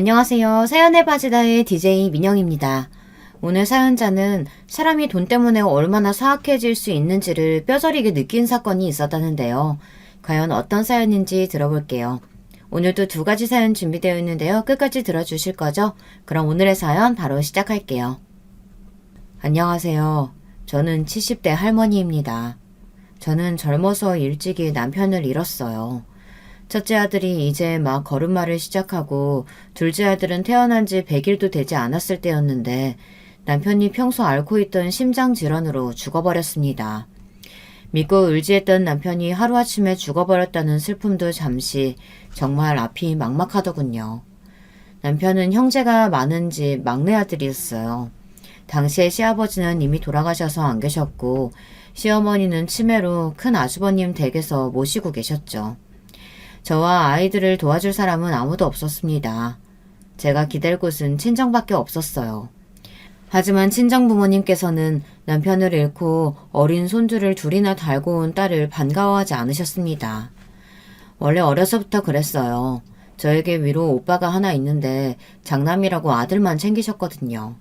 안녕하세요. 사연의 바지다의 DJ 민영입니다. 오늘 사연자는 사람이 돈 때문에 얼마나 사악해질 수 있는지를 뼈저리게 느낀 사건이 있었다는데요. 과연 어떤 사연인지 들어볼게요. 오늘도 두 가지 사연 준비되어 있는데요. 끝까지 들어주실 거죠? 그럼 오늘의 사연 바로 시작할게요. 안녕하세요. 저는 70대 할머니입니다. 저는 젊어서 일찍이 남편을 잃었어요. 첫째 아들이 이제 막 걸음마를 시작하고 둘째 아들은 태어난 지 100일도 되지 않았을 때였는데 남편이 평소 앓고 있던 심장질환으로 죽어버렸습니다. 믿고 의지했던 남편이 하루아침에 죽어버렸다는 슬픔도 잠시 정말 앞이 막막하더군요. 남편은 형제가 많은 집 막내 아들이었어요. 당시에 시아버지는 이미 돌아가셔서 안 계셨고 시어머니는 치매로 큰 아주버님 댁에서 모시고 계셨죠. 저와 아이들을 도와줄 사람은 아무도 없었습니다. 제가 기댈 곳은 친정밖에 없었어요. 하지만 친정 부모님께서는 남편을 잃고 어린 손주를 둘이나 달고 온 딸을 반가워하지 않으셨습니다. 원래 어려서부터 그랬어요. 저에게 위로 오빠가 하나 있는데 장남이라고 아들만 챙기셨거든요.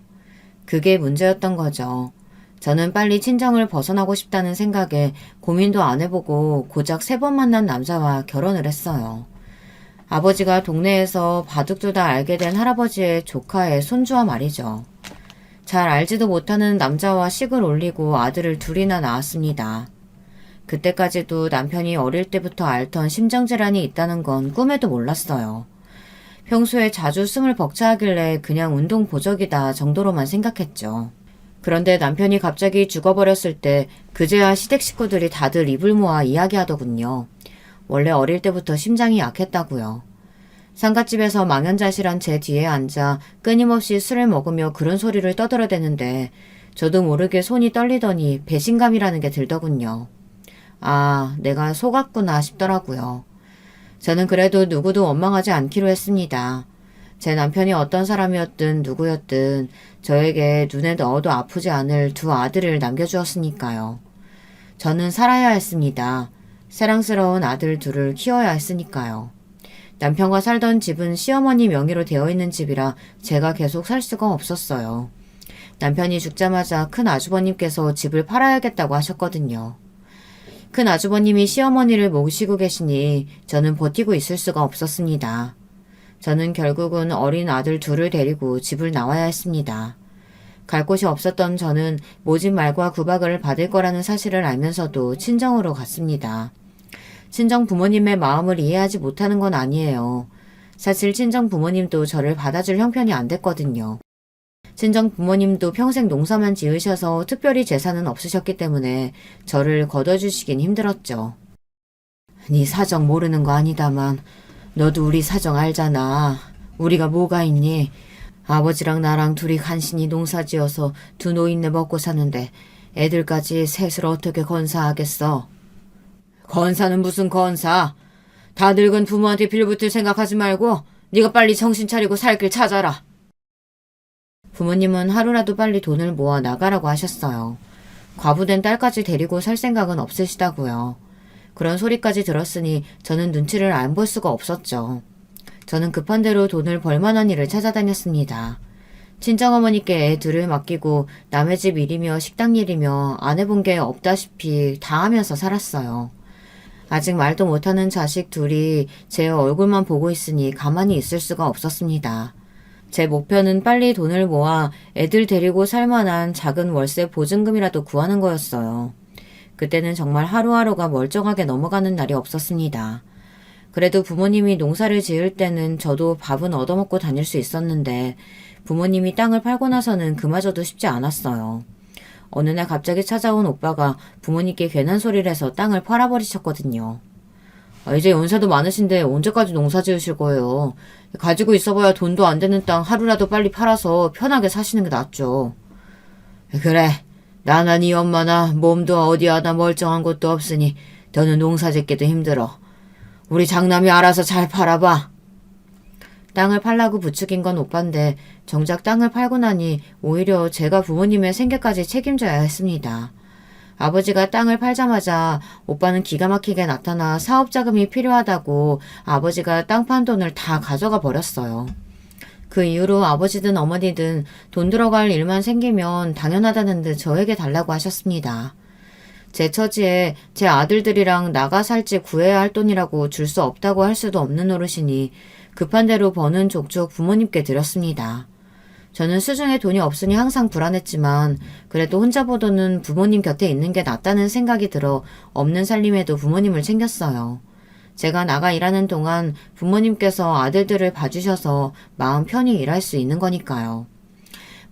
그게 문제였던 거죠. 저는 빨리 친정을 벗어나고 싶다는 생각에 고민도 안 해보고 고작 3번 만난 남자와 결혼을 했어요. 아버지가 동네에서 바둑두다 알게 된 할아버지의 조카의 손주와 말이죠. 잘 알지도 못하는 남자와 식을 올리고 아들을 둘이나 낳았습니다. 그때까지도 남편이 어릴 때부터 앓던 심장질환이 있다는 건 꿈에도 몰랐어요. 평소에 자주 숨을 벅차하길래 그냥 운동 보적이다 정도로만 생각했죠. 그런데 남편이 갑자기 죽어버렸을 때 그제야 시댁 식구들이 다들 입을 모아 이야기하더군요. 원래 어릴 때부터 심장이 약했다고요. 상갓집에서 망연자실한 제 뒤에 앉아 끊임없이 술을 먹으며 그런 소리를 떠들어대는데 저도 모르게 손이 떨리더니 배신감이라는 게 들더군요. 아, 내가 속았구나 싶더라고요. 저는 그래도 누구도 원망하지 않기로 했습니다. 제 남편이 어떤 사람이었든 누구였든 저에게 눈에 넣어도 아프지 않을 두 아들을 남겨주었으니까요. 저는 살아야 했습니다. 사랑스러운 아들 둘을 키워야 했으니까요. 남편과 살던 집은 시어머니 명의로 되어 있는 집이라 제가 계속 살 수가 없었어요. 남편이 죽자마자 큰 아주버님께서 집을 팔아야겠다고 하셨거든요. 큰 아주버님이 시어머니를 모시고 계시니 저는 버티고 있을 수가 없었습니다. 저는 결국은 어린 아들 둘을 데리고 집을 나와야 했습니다. 갈 곳이 없었던 저는 모진 말과 구박을 받을 거라는 사실을 알면서도 친정으로 갔습니다. 친정 부모님의 마음을 이해하지 못하는 건 아니에요. 사실 친정 부모님도 저를 받아줄 형편이 안 됐거든요. 친정 부모님도 평생 농사만 지으셔서 특별히 재산은 없으셨기 때문에 저를 거둬주시긴 힘들었죠. 네 사정 모르는 거 아니다만 너도 우리 사정 알잖아. 우리가 뭐가 있니? 아버지랑 나랑 둘이 간신히 농사지어서 두 노인네 먹고 사는데 애들까지 셋을 어떻게 건사하겠어? 건사는 무슨 건사? 다 늙은 부모한테 빌붙을 생각하지 말고 네가 빨리 정신 차리고 살 길 찾아라. 부모님은 하루라도 빨리 돈을 모아 나가라고 하셨어요. 과부된 딸까지 데리고 살 생각은 없으시다고요. 그런 소리까지 들었으니 저는 눈치를 안 볼 수가 없었죠. 저는 급한 대로 돈을 벌만한 일을 찾아다녔습니다. 친정어머니께 애 둘을 맡기고 남의 집 일이며 식당 일이며 안 해본 게 없다시피 다 하면서 살았어요. 아직 말도 못하는 자식 둘이 제 얼굴만 보고 있으니 가만히 있을 수가 없었습니다. 제 목표는 빨리 돈을 모아 애들 데리고 살만한 작은 월세 보증금이라도 구하는 거였어요. 그때는 정말 하루하루가 멀쩡하게 넘어가는 날이 없었습니다. 그래도 부모님이 농사를 지을 때는 저도 밥은 얻어먹고 다닐 수 있었는데 부모님이 땅을 팔고 나서는 그마저도 쉽지 않았어요. 어느 날 갑자기 찾아온 오빠가 부모님께 괜한 소리를 해서 땅을 팔아버리셨거든요. 이제 연세도 많으신데 언제까지 농사 지으실 거예요. 가지고 있어봐야 돈도 안 되는 땅 하루라도 빨리 팔아서 편하게 사시는 게 낫죠. 그래. 나나 네 엄마나 몸도 어디 하나 멀쩡한 곳도 없으니 너는 농사 짓기도 힘들어. 우리 장남이 알아서 잘 팔아봐. 땅을 팔라고 부추긴 건 오빠인데 정작 땅을 팔고 나니 오히려 제가 부모님의 생계까지 책임져야 했습니다. 아버지가 땅을 팔자마자 오빠는 기가 막히게 나타나 사업 자금이 필요하다고 아버지가 땅 판 돈을 다 가져가 버렸어요. 그 이후로 아버지든 어머니든 돈 들어갈 일만 생기면 당연하다는 듯 저에게 달라고 하셨습니다. 제 처지에 제 아들들이랑 나가 살 집 구해야 할 돈이라고 줄 수 없다고 할 수도 없는 어르신이 급한 대로 버는 족족 부모님께 드렸습니다. 저는 수중에 돈이 없으니 항상 불안했지만 그래도 혼자 보더는 부모님 곁에 있는 게 낫다는 생각이 들어 없는 살림에도 부모님을 챙겼어요. 제가 나가 일하는 동안 부모님께서 아들들을 봐주셔서 마음 편히 일할 수 있는 거니까요.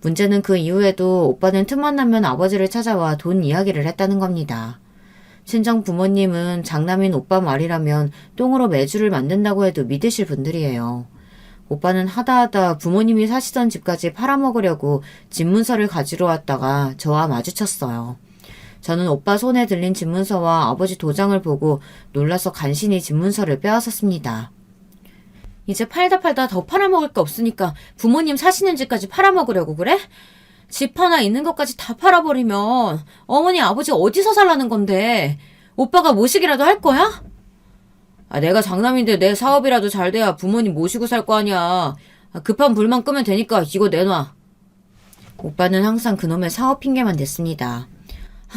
문제는 그 이후에도 오빠는 틈만 나면 아버지를 찾아와 돈 이야기를 했다는 겁니다. 친정 부모님은 장남인 오빠 말이라면 똥으로 매주를 만든다고 해도 믿으실 분들이에요. 오빠는 하다하다 부모님이 사시던 집까지 팔아먹으려고 집문서를 가지러 왔다가 저와 마주쳤어요. 저는 오빠 손에 들린 집문서와 아버지 도장을 보고 놀라서 간신히 집문서를 빼앗았습니다. 이제 팔다 더 팔아먹을 게 없으니까 부모님 사시는 집까지 팔아먹으려고 그래? 집 하나 있는 것까지 다 팔아버리면 어머니 아버지 어디서 살라는 건데 오빠가 모시기라도 할 거야? 내가 장남인데 내 사업이라도 잘 돼야 부모님 모시고 살 거 아니야. 급한 불만 끄면 되니까 이거 내놔. 오빠는 항상 그놈의 사업 핑계만 댔습니다.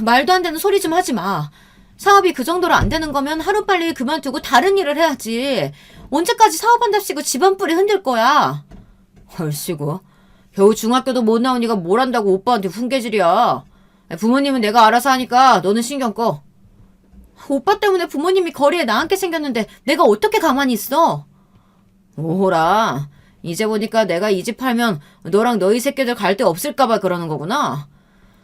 말도 안 되는 소리 좀 하지 마. 사업이 그 정도로 안 되는 거면 하루빨리 그만두고 다른 일을 해야지. 언제까지 사업한답시고 집안 뿌리 흔들 거야. 얼씨구. 겨우 중학교도 못 나오니까 뭘 한다고 오빠한테 훈계질이야. 부모님은 내가 알아서 하니까 너는 신경 꺼. 오빠 때문에 부모님이 거리에 나앉게 생겼는데 내가 어떻게 가만히 있어? 오호라. 이제 보니까 내가 이 집 팔면 너랑 너희 새끼들 갈 데 없을까봐 그러는 거구나.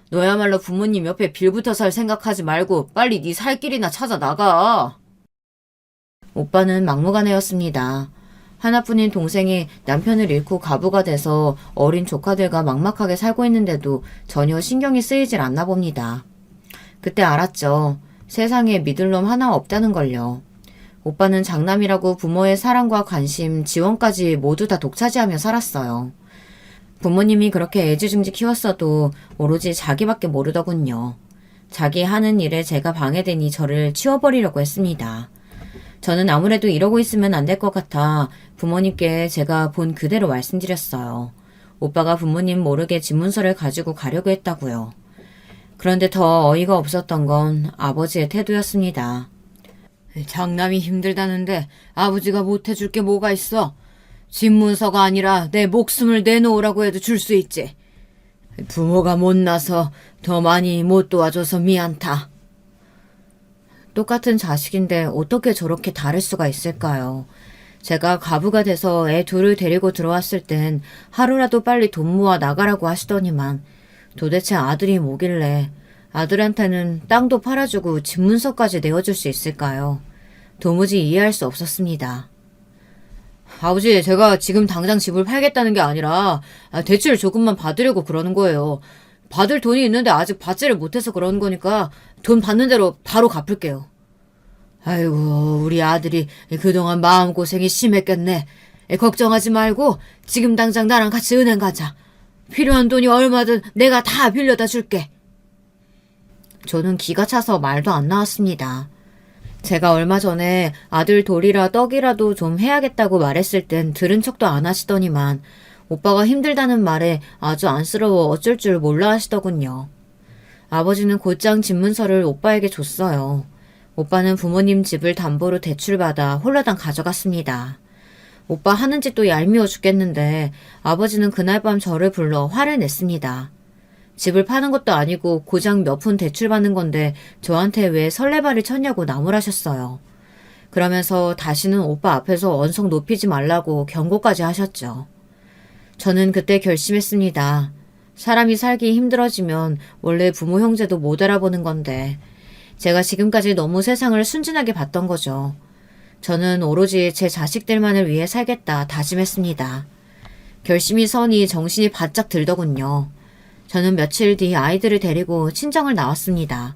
너야말로 부모님 옆에 빌붙어 살 생각하지 말고 빨리 네 살 길이나 찾아 나가. 오빠는 막무가내였습니다. 하나뿐인 동생이 남편을 잃고 가부가 돼서 어린 조카들과 막막하게 살고 있는데도 전혀 신경이 쓰이질 않나 봅니다. 그때 알았죠. 세상에 믿을 놈 하나 없다는 걸요. 오빠는 장남이라고 부모의 사랑과 관심, 지원까지 모두 다 독차지하며 살았어요. 부모님이 그렇게 애지중지 키웠어도 오로지 자기밖에 모르더군요. 자기 하는 일에 제가 방해되니 저를 치워버리려고 했습니다. 저는 아무래도 이러고 있으면 안 될 것 같아 부모님께 제가 본 그대로 말씀드렸어요. 오빠가 부모님 모르게 집문서를 가지고 가려고 했다고요. 그런데 더 어이가 없었던 건 아버지의 태도였습니다. 장남이 힘들다는데 아버지가 못해줄 게 뭐가 있어? 집문서가 아니라 내 목숨을 내놓으라고 해도 줄 수 있지. 부모가 못나서 더 많이 못 도와줘서 미안타. 똑같은 자식인데 어떻게 저렇게 다를 수가 있을까요? 제가 가부가 돼서 애 둘을 데리고 들어왔을 땐 하루라도 빨리 돈 모아 나가라고 하시더니만 도대체 아들이 뭐길래 아들한테는 땅도 팔아주고 집문서까지 내어줄 수 있을까요? 도무지 이해할 수 없었습니다. 아버지, 제가 지금 당장 집을 팔겠다는 게 아니라 대출 조금만 받으려고 그러는 거예요. 받을 돈이 있는데 아직 받지를 못해서 그러는 거니까 돈 받는 대로 바로 갚을게요. 아이고, 우리 아들이 그동안 마음고생이 심했겠네. 걱정하지 말고 지금 당장 나랑 같이 은행 가자. 필요한 돈이 얼마든 내가 다 빌려다 줄게. 저는 기가 차서 말도 안 나왔습니다. 제가 얼마 전에 아들 돌이라 떡이라도 좀 해야겠다고 말했을 땐 들은 척도 안 하시더니만 오빠가 힘들다는 말에 아주 안쓰러워 어쩔 줄 몰라 하시더군요. 아버지는 곧장 집문서를 오빠에게 줬어요. 오빠는 부모님 집을 담보로 대출받아 홀라당 가져갔습니다. 오빠 하는 짓도 얄미워 죽겠는데 아버지는 그날 밤 저를 불러 화를 냈습니다. 집을 파는 것도 아니고 고작 몇 푼 대출받는 건데 저한테 왜 설레발을 쳤냐고 나무라셨어요. 그러면서 다시는 오빠 앞에서 언성 높이지 말라고 경고까지 하셨죠. 저는 그때 결심했습니다. 사람이 살기 힘들어지면 원래 부모 형제도 못 알아보는 건데 제가 지금까지 너무 세상을 순진하게 봤던 거죠. 저는 오로지 제 자식들만을 위해 살겠다 다짐했습니다. 결심이 서니 정신이 바짝 들더군요. 저는 며칠 뒤 아이들을 데리고 친정을 나왔습니다.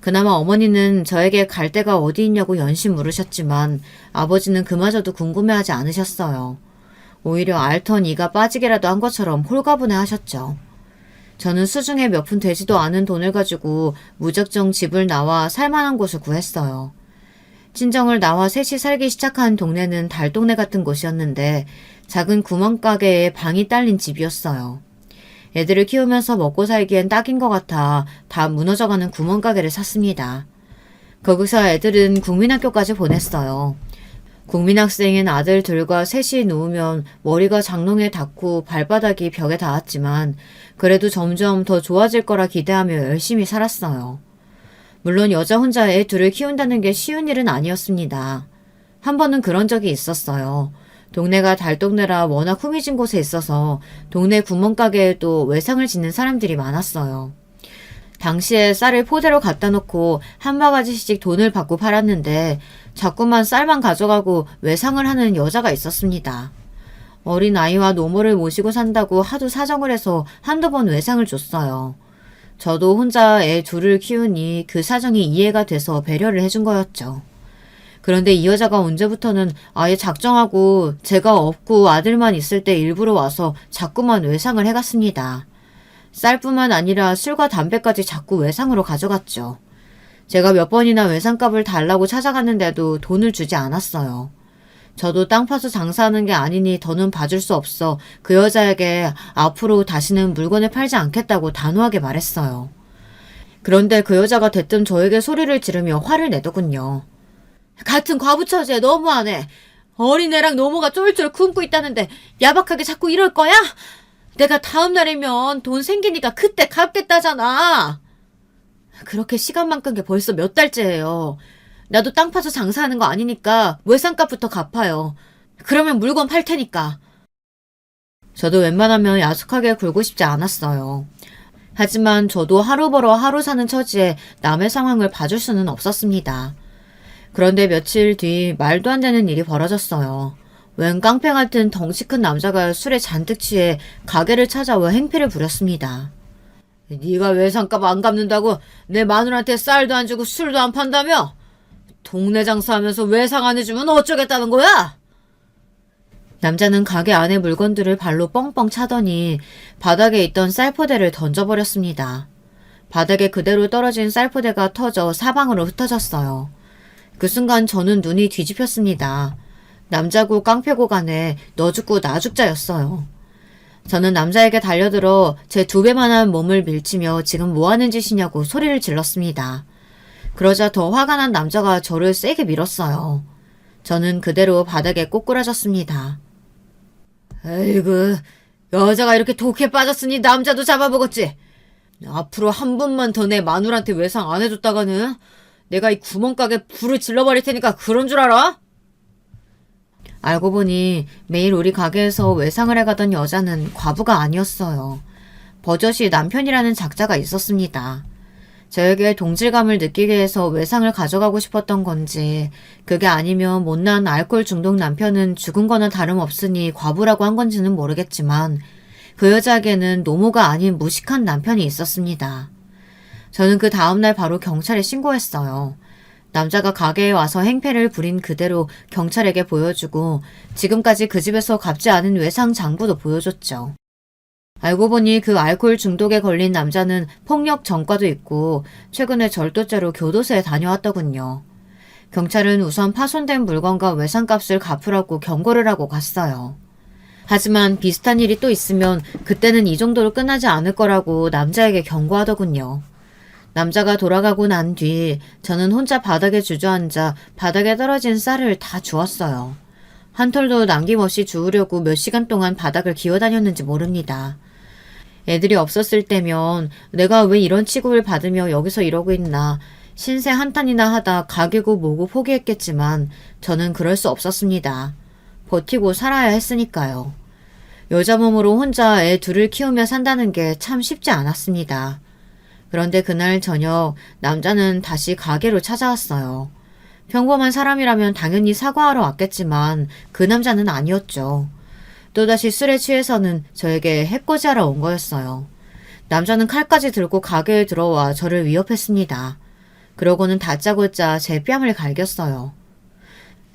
그나마 어머니는 저에게 갈 데가 어디 있냐고 연신 물으셨지만 아버지는 그마저도 궁금해하지 않으셨어요. 오히려 앓던 이가 빠지게라도 한 것처럼 홀가분해 하셨죠. 저는 수중에 몇 푼 되지도 않은 돈을 가지고 무작정 집을 나와 살만한 곳을 구했어요. 친정을 나와 셋이 살기 시작한 동네는 달동네 같은 곳이었는데 작은 구멍가게에 방이 딸린 집이었어요. 애들을 키우면서 먹고 살기엔 딱인 것 같아 다 무너져가는 구멍가게를 샀습니다. 거기서 애들은 국민학교까지 보냈어요. 국민학생인 아들 둘과 셋이 누우면 머리가 장롱에 닿고 발바닥이 벽에 닿았지만 그래도 점점 더 좋아질 거라 기대하며 열심히 살았어요. 물론 여자 혼자 애 둘을 키운다는 게 쉬운 일은 아니었습니다. 한 번은 그런 적이 있었어요. 동네가 달동네라 워낙 후미진 곳에 있어서 동네 구멍가게에도 외상을 짓는 사람들이 많았어요. 당시에 쌀을 포대로 갖다 놓고 한 바가지씩 돈을 받고 팔았는데 자꾸만 쌀만 가져가고 외상을 하는 여자가 있었습니다. 어린 아이와 노모를 모시고 산다고 하도 사정을 해서 한두 번 외상을 줬어요. 저도 혼자 애 둘을 키우니 그 사정이 이해가 돼서 배려를 해준 거였죠. 그런데 이 여자가 언제부터는 아예 작정하고 제가 없고 아들만 있을 때 일부러 와서 자꾸만 외상을 해갔습니다. 쌀뿐만 아니라 술과 담배까지 자꾸 외상으로 가져갔죠. 제가 몇 번이나 외상값을 달라고 찾아갔는데도 돈을 주지 않았어요. 저도 땅 파서 장사하는 게 아니니 더는 봐줄 수 없어 그 여자에게 앞으로 다시는 물건을 팔지 않겠다고 단호하게 말했어요. 그런데 그 여자가 대뜸 저에게 소리를 지르며 화를 내더군요. 같은 과부 처지에 너무하네. 어린애랑 노모가 쫄쫄 굶고 있다는데 야박하게 자꾸 이럴 거야? 내가 다음 날이면 돈 생기니까 그때 갚겠다잖아. 그렇게 시간만 끈 게 벌써 몇 달째예요. 나도 땅 파서 장사하는 거 아니니까 외상값부터 갚아요. 그러면 물건 팔 테니까. 저도 웬만하면 야속하게 굴고 싶지 않았어요. 하지만 저도 하루 벌어 하루 사는 처지에 남의 상황을 봐줄 수는 없었습니다. 그런데 며칠 뒤 말도 안 되는 일이 벌어졌어요. 웬 깡패 같은 덩치 큰 남자가 술에 잔뜩 취해 가게를 찾아와 행패를 부렸습니다. 네가 외상값 안 갚는다고 내 마누라한테 쌀도 안 주고 술도 안 판다며? 동네 장사하면서 외상 안 해주면 어쩌겠다는 거야? 남자는 가게 안의 물건들을 발로 뻥뻥 차더니 바닥에 있던 쌀포대를 던져버렸습니다. 바닥에 그대로 떨어진 쌀포대가 터져 사방으로 흩어졌어요. 그 순간 저는 눈이 뒤집혔습니다. 남자고 깡패고 간에 너 죽고 나 죽자였어요. 저는 남자에게 달려들어 제 2배만한 몸을 밀치며 지금 뭐하는 짓이냐고 소리를 질렀습니다. 그러자 더 화가 난 남자가 저를 세게 밀었어요. 저는 그대로 바닥에 꼬꾸라졌습니다. 에이구, 여자가 이렇게 독해 빠졌으니 남자도 잡아보겠지. 앞으로 한 번만 더 내 마누라한테 외상 안 해줬다가는 내가 이 구멍가게 불을 질러버릴 테니까 그런 줄 알아? 알고 보니 매일 우리 가게에서 외상을 해가던 여자는 과부가 아니었어요. 버젓이 남편이라는 작자가 있었습니다. 저에게 동질감을 느끼게 해서 외상을 가져가고 싶었던 건지 그게 아니면 못난 알코올 중독 남편은 죽은 거나 다름없으니 과부라고 한 건지는 모르겠지만 그 여자에게는 노모가 아닌 무식한 남편이 있었습니다. 저는 그 다음날 바로 경찰에 신고했어요. 남자가 가게에 와서 행패를 부린 그대로 경찰에게 보여주고 지금까지 그 집에서 갚지 않은 외상 장부도 보여줬죠. 알고 보니 그 알코올 중독에 걸린 남자는 폭력 전과도 있고 최근에 절도죄로 교도소에 다녀왔더군요. 경찰은 우선 파손된 물건과 외상값을 갚으라고 경고를 하고 갔어요. 하지만 비슷한 일이 또 있으면 그때는 이 정도로 끝나지 않을 거라고 남자에게 경고하더군요. 남자가 돌아가고 난 뒤 저는 혼자 바닥에 주저앉아 바닥에 떨어진 쌀을 다 주웠어요. 한 톨도 남김없이 주우려고 몇 시간 동안 바닥을 기어다녔는지 모릅니다. 애들이 없었을 때면 내가 왜 이런 취급을 받으며 여기서 이러고 있나 신세 한탄이나 하다 가게고 뭐고 포기했겠지만 저는 그럴 수 없었습니다. 버티고 살아야 했으니까요. 여자 몸으로 혼자 애 둘을 키우며 산다는 게 참 쉽지 않았습니다. 그런데 그날 저녁 남자는 다시 가게로 찾아왔어요. 평범한 사람이라면 당연히 사과하러 왔겠지만 그 남자는 아니었죠. 또다시 술에 취해서는 저에게 해코지하러 온 거였어요. 남자는 칼까지 들고 가게에 들어와 저를 위협했습니다. 그러고는 다짜고짜 제 뺨을 갈겼어요.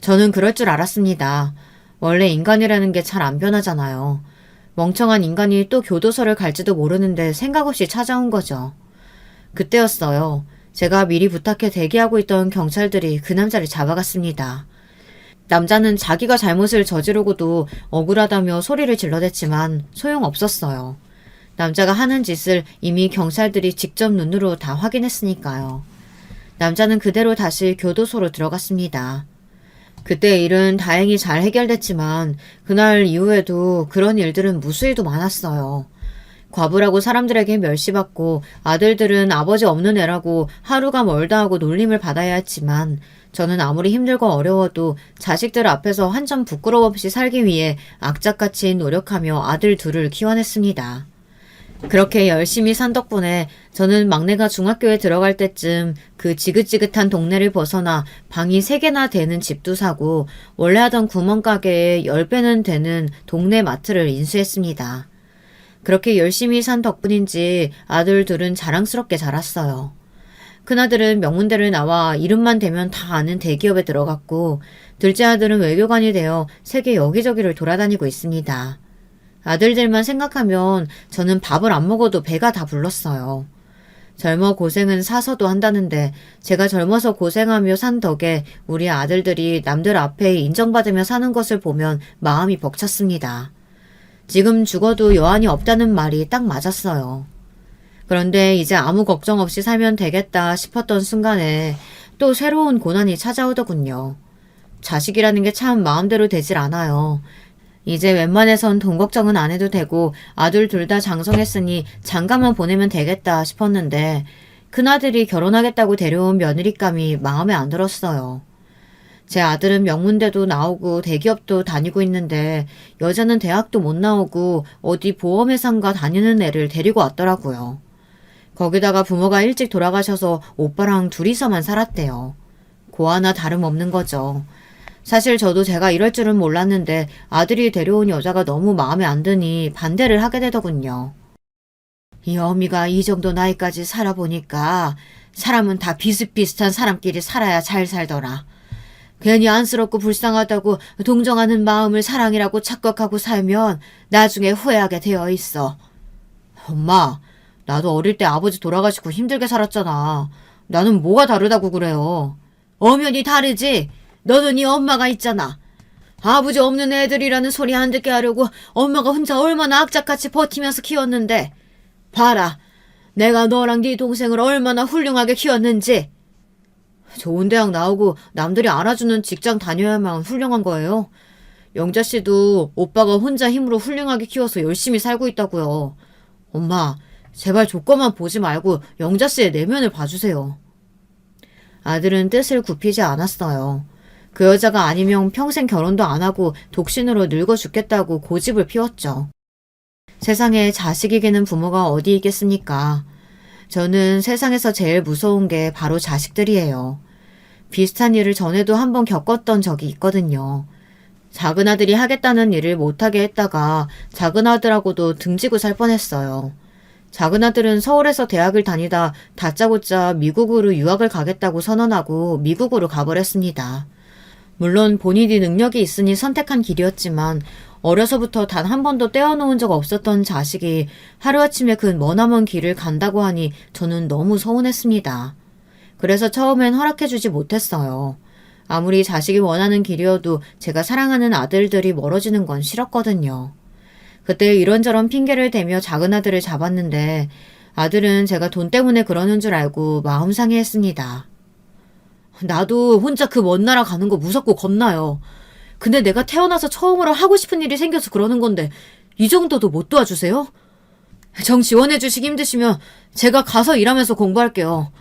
저는 그럴 줄 알았습니다. 원래 인간이라는 게 잘 안 변하잖아요. 멍청한 인간이 또 교도소를 갈지도 모르는데 생각 없이 찾아온 거죠. 그때였어요. 제가 미리 부탁해 대기하고 있던 경찰들이 그 남자를 잡아갔습니다. 남자는 자기가 잘못을 저지르고도 억울하다며 소리를 질러댔지만 소용없었어요. 남자가 하는 짓을 이미 경찰들이 직접 눈으로 다 확인했으니까요. 남자는 그대로 다시 교도소로 들어갔습니다. 그때 일은 다행히 잘 해결됐지만 그날 이후에도 그런 일들은 무수히도 많았어요. 과부라고 사람들에게 멸시받고 아들들은 아버지 없는 애라고 하루가 멀다 하고 놀림을 받아야 했지만 저는 아무리 힘들고 어려워도 자식들 앞에서 한 점 부끄러움 없이 살기 위해 악착같이 노력하며 아들 둘을 키워냈습니다. 그렇게 열심히 산 덕분에 저는 막내가 중학교에 들어갈 때쯤 그 지긋지긋한 동네를 벗어나 방이 3개나 되는 집도 사고 원래 하던 구멍가게에 10배는 되는 동네 마트를 인수했습니다. 그렇게 열심히 산 덕분인지 아들 둘은 자랑스럽게 자랐어요. 큰아들은 명문대를 나와 이름만 대면 다 아는 대기업에 들어갔고 둘째 아들은 외교관이 되어 세계 여기저기를 돌아다니고 있습니다. 아들들만 생각하면 저는 밥을 안 먹어도 배가 다 불렀어요. 젊어 고생은 사서도 한다는데 제가 젊어서 고생하며 산 덕에 우리 아들들이 남들 앞에 인정받으며 사는 것을 보면 마음이 벅찼습니다. 지금 죽어도 여한이 없다는 말이 딱 맞았어요. 그런데 이제 아무 걱정 없이 살면 되겠다 싶었던 순간에 또 새로운 고난이 찾아오더군요. 자식이라는 게 참 마음대로 되질 않아요. 이제 웬만해선 돈 걱정은 안 해도 되고 아들 둘 다 장성했으니 장가만 보내면 되겠다 싶었는데 큰아들이 결혼하겠다고 데려온 며느리감이 마음에 안 들었어요. 제 아들은 명문대도 나오고 대기업도 다니고 있는데 여자는 대학도 못 나오고 어디 보험회사인가 다니는 애를 데리고 왔더라고요. 거기다가 부모가 일찍 돌아가셔서 오빠랑 둘이서만 살았대요. 고아나 다름없는 거죠. 사실 저도 제가 이럴 줄은 몰랐는데 아들이 데려온 여자가 너무 마음에 안 드니 반대를 하게 되더군요. 이 어미가 이 정도 나이까지 살아보니까 사람은 다 비슷비슷한 사람끼리 살아야 잘 살더라. 괜히 안쓰럽고 불쌍하다고 동정하는 마음을 사랑이라고 착각하고 살면 나중에 후회하게 되어 있어. 엄마, 나도 어릴 때 아버지 돌아가시고 힘들게 살았잖아. 나는 뭐가 다르다고 그래요. 엄연히 다르지. 너도 네 엄마가 있잖아. 아버지 없는 애들이라는 소리 안 듣게 하려고 엄마가 혼자 얼마나 악착같이 버티면서 키웠는데. 봐라. 내가 너랑 네 동생을 얼마나 훌륭하게 키웠는지. 좋은 대학 나오고 남들이 알아주는 직장 다녀야만 훌륭한 거예요. 영자 씨도 오빠가 혼자 힘으로 훌륭하게 키워서 열심히 살고 있다고요. 엄마, 제발 조건만 보지 말고 영자 씨의 내면을 봐주세요. 아들은 뜻을 굽히지 않았어요. 그 여자가 아니면 평생 결혼도 안 하고 독신으로 늙어 죽겠다고 고집을 피웠죠. 세상에 자식 이기는 부모가 어디 있겠습니까? 저는 세상에서 제일 무서운 게 바로 자식들이에요. 비슷한 일을 전에도 한번 겪었던 적이 있거든요. 작은 아들이 하겠다는 일을 못하게 했다가 작은 아들하고도 등지고 살 뻔했어요. 작은 아들은 서울에서 대학을 다니다 다짜고짜 미국으로 유학을 가겠다고 선언하고 미국으로 가버렸습니다. 물론 본인이 능력이 있으니 선택한 길이었지만 어려서부터 단 한 번도 떼어놓은 적 없었던 자식이 하루아침에 그 머나먼 길을 간다고 하니 저는 너무 서운했습니다. 그래서 처음엔 허락해주지 못했어요. 아무리 자식이 원하는 길이어도 제가 사랑하는 아들들이 멀어지는 건 싫었거든요. 그때 이런저런 핑계를 대며 작은 아들을 잡았는데 아들은 제가 돈 때문에 그러는 줄 알고 마음 상해했습니다. 나도 혼자 그 먼 나라 가는 거 무섭고 겁나요. 근데 내가 태어나서 처음으로 하고 싶은 일이 생겨서 그러는 건데 이 정도도 못 도와주세요? 정 지원해주시기 힘드시면 제가 가서 일하면서 공부할게요.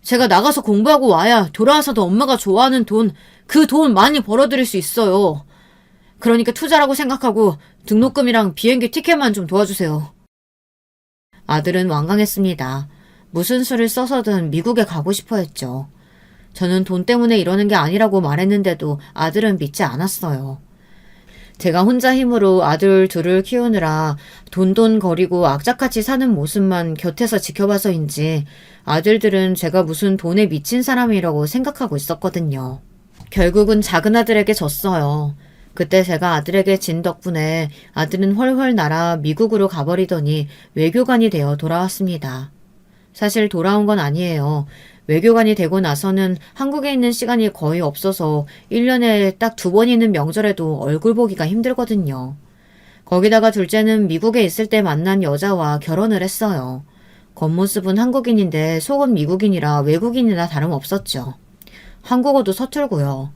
제가 나가서 공부하고 와야 돌아와서도 엄마가 좋아하는 돈, 그 돈 많이 벌어들일 수 있어요. 그러니까 투자라고 생각하고 등록금이랑 비행기 티켓만 좀 도와주세요. 아들은 완강했습니다. 무슨 수를 써서든 미국에 가고 싶어 했죠. 저는 돈 때문에 이러는 게 아니라고 말했는데도 아들은 믿지 않았어요. 제가 혼자 힘으로 아들 둘을 키우느라 돈돈거리고 악착같이 사는 모습만 곁에서 지켜봐서인지 아들들은 제가 무슨 돈에 미친 사람이라고 생각하고 있었거든요. 결국은 작은 아들에게 졌어요. 그때 제가 아들에게 진 덕분에 아들은 훨훨 날아 미국으로 가버리더니 외교관이 되어 돌아왔습니다. 사실 돌아온 건 아니에요. 외교관이 되고 나서는 한국에 있는 시간이 거의 없어서 1년에 딱 2번 있는 명절에도 얼굴 보기가 힘들거든요. 거기다가 둘째는 미국에 있을 때 만난 여자와 결혼을 했어요. 겉모습은 한국인인데 속은 미국인이라 외국인이나 다름없었죠. 한국어도 서툴고요.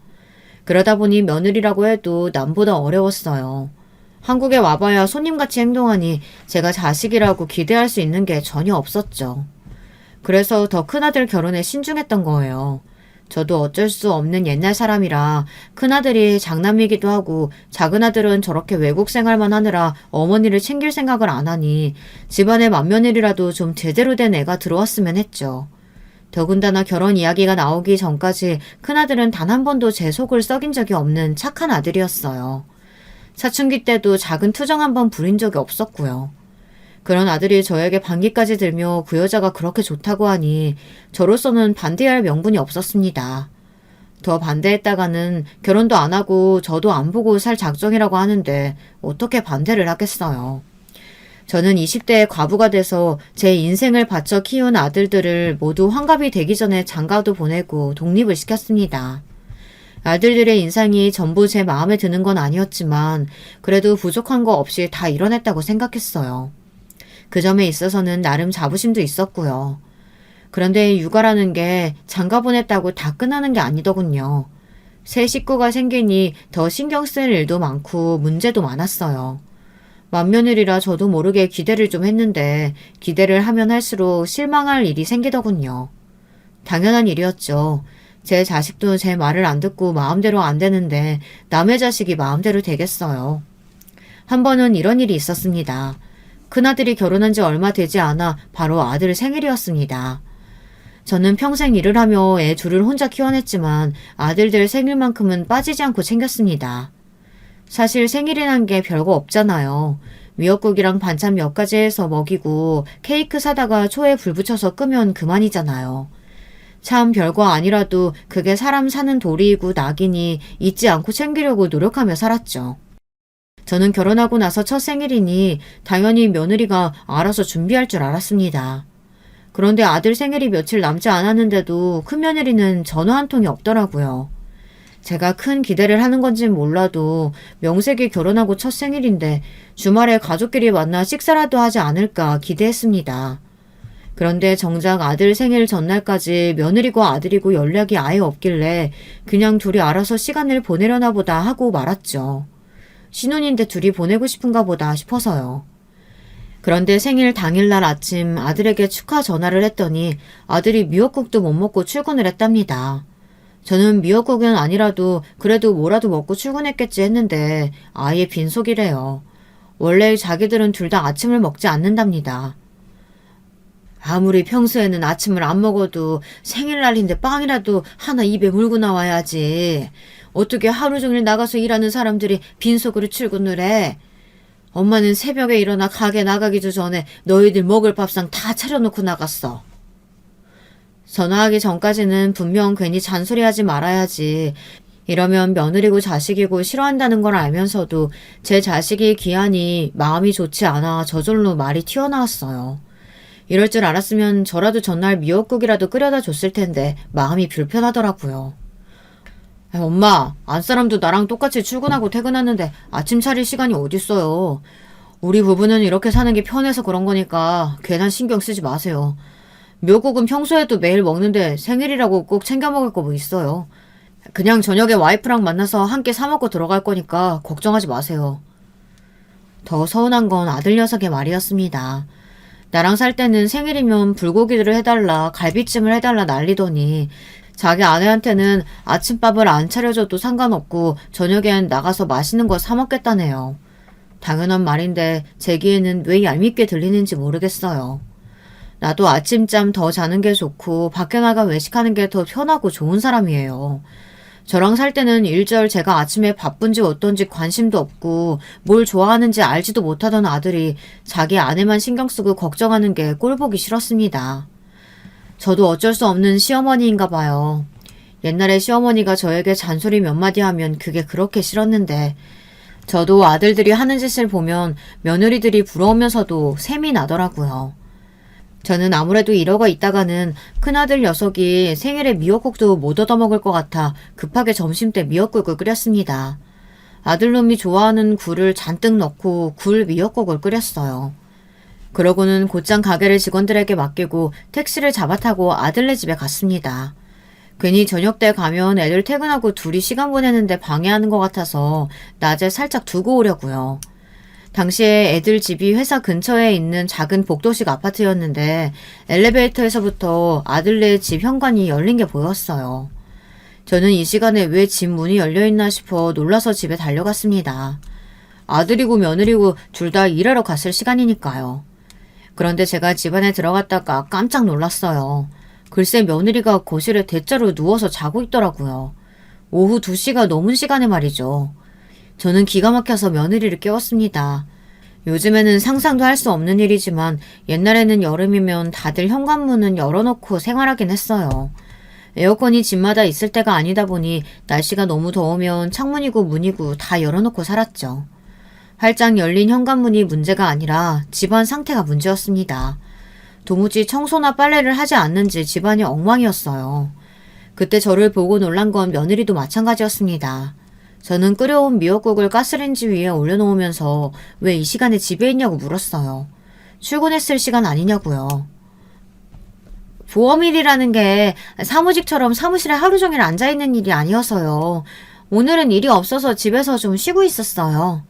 그러다 보니 며느리라고 해도 남보다 어려웠어요. 한국에 와봐야 손님같이 행동하니 제가 자식이라고 기대할 수 있는 게 전혀 없었죠. 그래서 더 큰아들 결혼에 신중했던 거예요. 저도 어쩔 수 없는 옛날 사람이라 큰아들이 장남이기도 하고 작은아들은 저렇게 외국 생활만 하느라 어머니를 챙길 생각을 안 하니 집안에 맏며느리라도 좀 제대로 된 애가 들어왔으면 했죠. 더군다나 결혼 이야기가 나오기 전까지 큰아들은 단 한 번도 제 속을 썩인 적이 없는 착한 아들이었어요. 사춘기 때도 작은 투정 한 번 부린 적이 없었고요. 그런 아들이 저에게 반기까지 들며 그 여자가 그렇게 좋다고 하니 저로서는 반대할 명분이 없었습니다. 더 반대했다가는 결혼도 안 하고 저도 안 보고 살 작정이라고 하는데 어떻게 반대를 하겠어요. 저는 20대에 과부가 돼서 제 인생을 바쳐 키운 아들들을 모두 환갑이 되기 전에 장가도 보내고 독립을 시켰습니다. 아들들의 인상이 전부 제 마음에 드는 건 아니었지만 그래도 부족한 거 없이 다 이뤄냈다고 생각했어요. 그 점에 있어서는 나름 자부심도 있었고요. 그런데 육아라는 게 장가 보냈다고 다 끝나는 게 아니더군요. 새 식구가 생기니 더 신경 쓸 일도 많고 문제도 많았어요. 맏며느리라 저도 모르게 기대를 좀 했는데 기대를 하면 할수록 실망할 일이 생기더군요. 당연한 일이었죠. 제 자식도 제 말을 안 듣고 마음대로 안 되는데 남의 자식이 마음대로 되겠어요. 한 번은 이런 일이 있었습니다. 큰아들이 결혼한 지 얼마 되지 않아 바로 아들 생일이었습니다. 저는 평생 일을 하며 애 둘을 혼자 키워냈지만 아들들 생일만큼은 빠지지 않고 챙겼습니다. 사실 생일이란 게 별거 없잖아요. 미역국이랑 반찬 몇 가지 해서 먹이고 케이크 사다가 초에 불 붙여서 끄면 그만이잖아요. 참 별거 아니라도 그게 사람 사는 도리이고 낙이니 잊지 않고 챙기려고 노력하며 살았죠. 저는 결혼하고 나서 첫 생일이니 당연히 며느리가 알아서 준비할 줄 알았습니다. 그런데 아들 생일이 며칠 남지 않았는데도 큰며느리는 전화 한 통이 없더라고요. 제가 큰 기대를 하는 건진 몰라도 명색이 결혼하고 첫 생일인데 주말에 가족끼리 만나 식사라도 하지 않을까 기대했습니다. 그런데 정작 아들 생일 전날까지 며느리고 아들이고 연락이 아예 없길래 그냥 둘이 알아서 시간을 보내려나 보다 하고 말았죠. 신혼인데 둘이 보내고 싶은가 보다 싶어서요. 그런데 생일 당일날 아침 아들에게 축하 전화를 했더니 아들이 미역국도 못 먹고 출근을 했답니다. 저는 미역국은 아니라도 그래도 뭐라도 먹고 출근했겠지 했는데 아예 빈속이래요. 원래 자기들은 둘 다 아침을 먹지 않는답니다. 아무리 평소에는 아침을 안 먹어도 생일날인데 빵이라도 하나 입에 물고 나와야지. 어떻게 하루 종일 나가서 일하는 사람들이 빈속으로 출근을 해? 엄마는 새벽에 일어나 가게 나가기도 전에 너희들 먹을 밥상 다 차려놓고 나갔어. 전화하기 전까지는 분명 괜히 잔소리하지 말아야지. 이러면 며느리고 자식이고 싫어한다는 걸 알면서도 제 자식이 귀하니 마음이 좋지 않아 저절로 말이 튀어나왔어요. 이럴 줄 알았으면 저라도 전날 미역국이라도 끓여다 줬을 텐데 마음이 불편하더라고요. 엄마, 안사람도 나랑 똑같이 출근하고 퇴근하는데 아침 차릴 시간이 어딨어요. 우리 부부는 이렇게 사는 게 편해서 그런 거니까 괜한 신경 쓰지 마세요. 미역국은 평소에도 매일 먹는데 생일이라고 꼭 챙겨 먹을 거 뭐 있어요. 그냥 저녁에 와이프랑 만나서 함께 사 먹고 들어갈 거니까 걱정하지 마세요. 더 서운한 건 아들 녀석의 말이었습니다. 나랑 살 때는 생일이면 불고기를 해달라, 갈비찜을 해달라 난리더니 자기 아내한테는 아침밥을 안 차려줘도 상관없고 저녁엔 나가서 맛있는 거 사 먹겠다네요. 당연한 말인데 제 귀에는 왜 얄밉게 들리는지 모르겠어요. 나도 아침잠 더 자는 게 좋고 밖에 나가 외식하는 게 더 편하고 좋은 사람이에요. 저랑 살 때는 일절 제가 아침에 바쁜지 어떤지 관심도 없고 뭘 좋아하는지 알지도 못하던 아들이 자기 아내만 신경 쓰고 걱정하는 게 꼴보기 싫었습니다. 저도 어쩔 수 없는 시어머니인가 봐요. 옛날에 시어머니가 저에게 잔소리 몇 마디 하면 그게 그렇게 싫었는데 저도 아들들이 하는 짓을 보면 며느리들이 부러우면서도 셈이 나더라고요. 저는 아무래도 이러고 있다가는 큰아들 녀석이 생일에 미역국도 못 얻어먹을 것 같아 급하게 점심때 미역국을 끓였습니다. 아들놈이 좋아하는 굴을 잔뜩 넣고 굴 미역국을 끓였어요. 그러고는 곧장 가게를 직원들에게 맡기고 택시를 잡아타고 아들네 집에 갔습니다. 괜히 저녁 때 가면 애들 퇴근하고 둘이 시간 보내는데 방해하는 것 같아서 낮에 살짝 두고 오려고요. 당시에 애들 집이 회사 근처에 있는 작은 복도식 아파트였는데 엘리베이터에서부터 아들네 집 현관이 열린 게 보였어요. 저는 이 시간에 왜 집 문이 열려있나 싶어 놀라서 집에 달려갔습니다. 아들이고 며느리고 둘 다 일하러 갔을 시간이니까요. 그런데 제가 집 안에 들어갔다가 깜짝 놀랐어요. 글쎄 며느리가 거실에 대자로 누워서 자고 있더라고요. 오후 2시가 넘은 시간에 말이죠. 저는 기가 막혀서 며느리를 깨웠습니다. 요즘에는 상상도 할 수 없는 일이지만 옛날에는 여름이면 다들 현관문은 열어놓고 생활하긴 했어요. 에어컨이 집마다 있을 때가 아니다 보니 날씨가 너무 더우면 창문이고 문이고 다 열어놓고 살았죠. 활짝 열린 현관문이 문제가 아니라 집안 상태가 문제였습니다. 도무지 청소나 빨래를 하지 않는지 집안이 엉망이었어요. 그때 저를 보고 놀란 건 며느리도 마찬가지였습니다. 저는 끓여온 미역국을 가스레인지 위에 올려놓으면서 왜 이 시간에 집에 있냐고 물었어요. 출근했을 시간 아니냐고요. 보험일이라는 게 사무직처럼 사무실에 하루 종일 앉아있는 일이 아니어서요. 오늘은 일이 없어서 집에서 좀 쉬고 있었어요.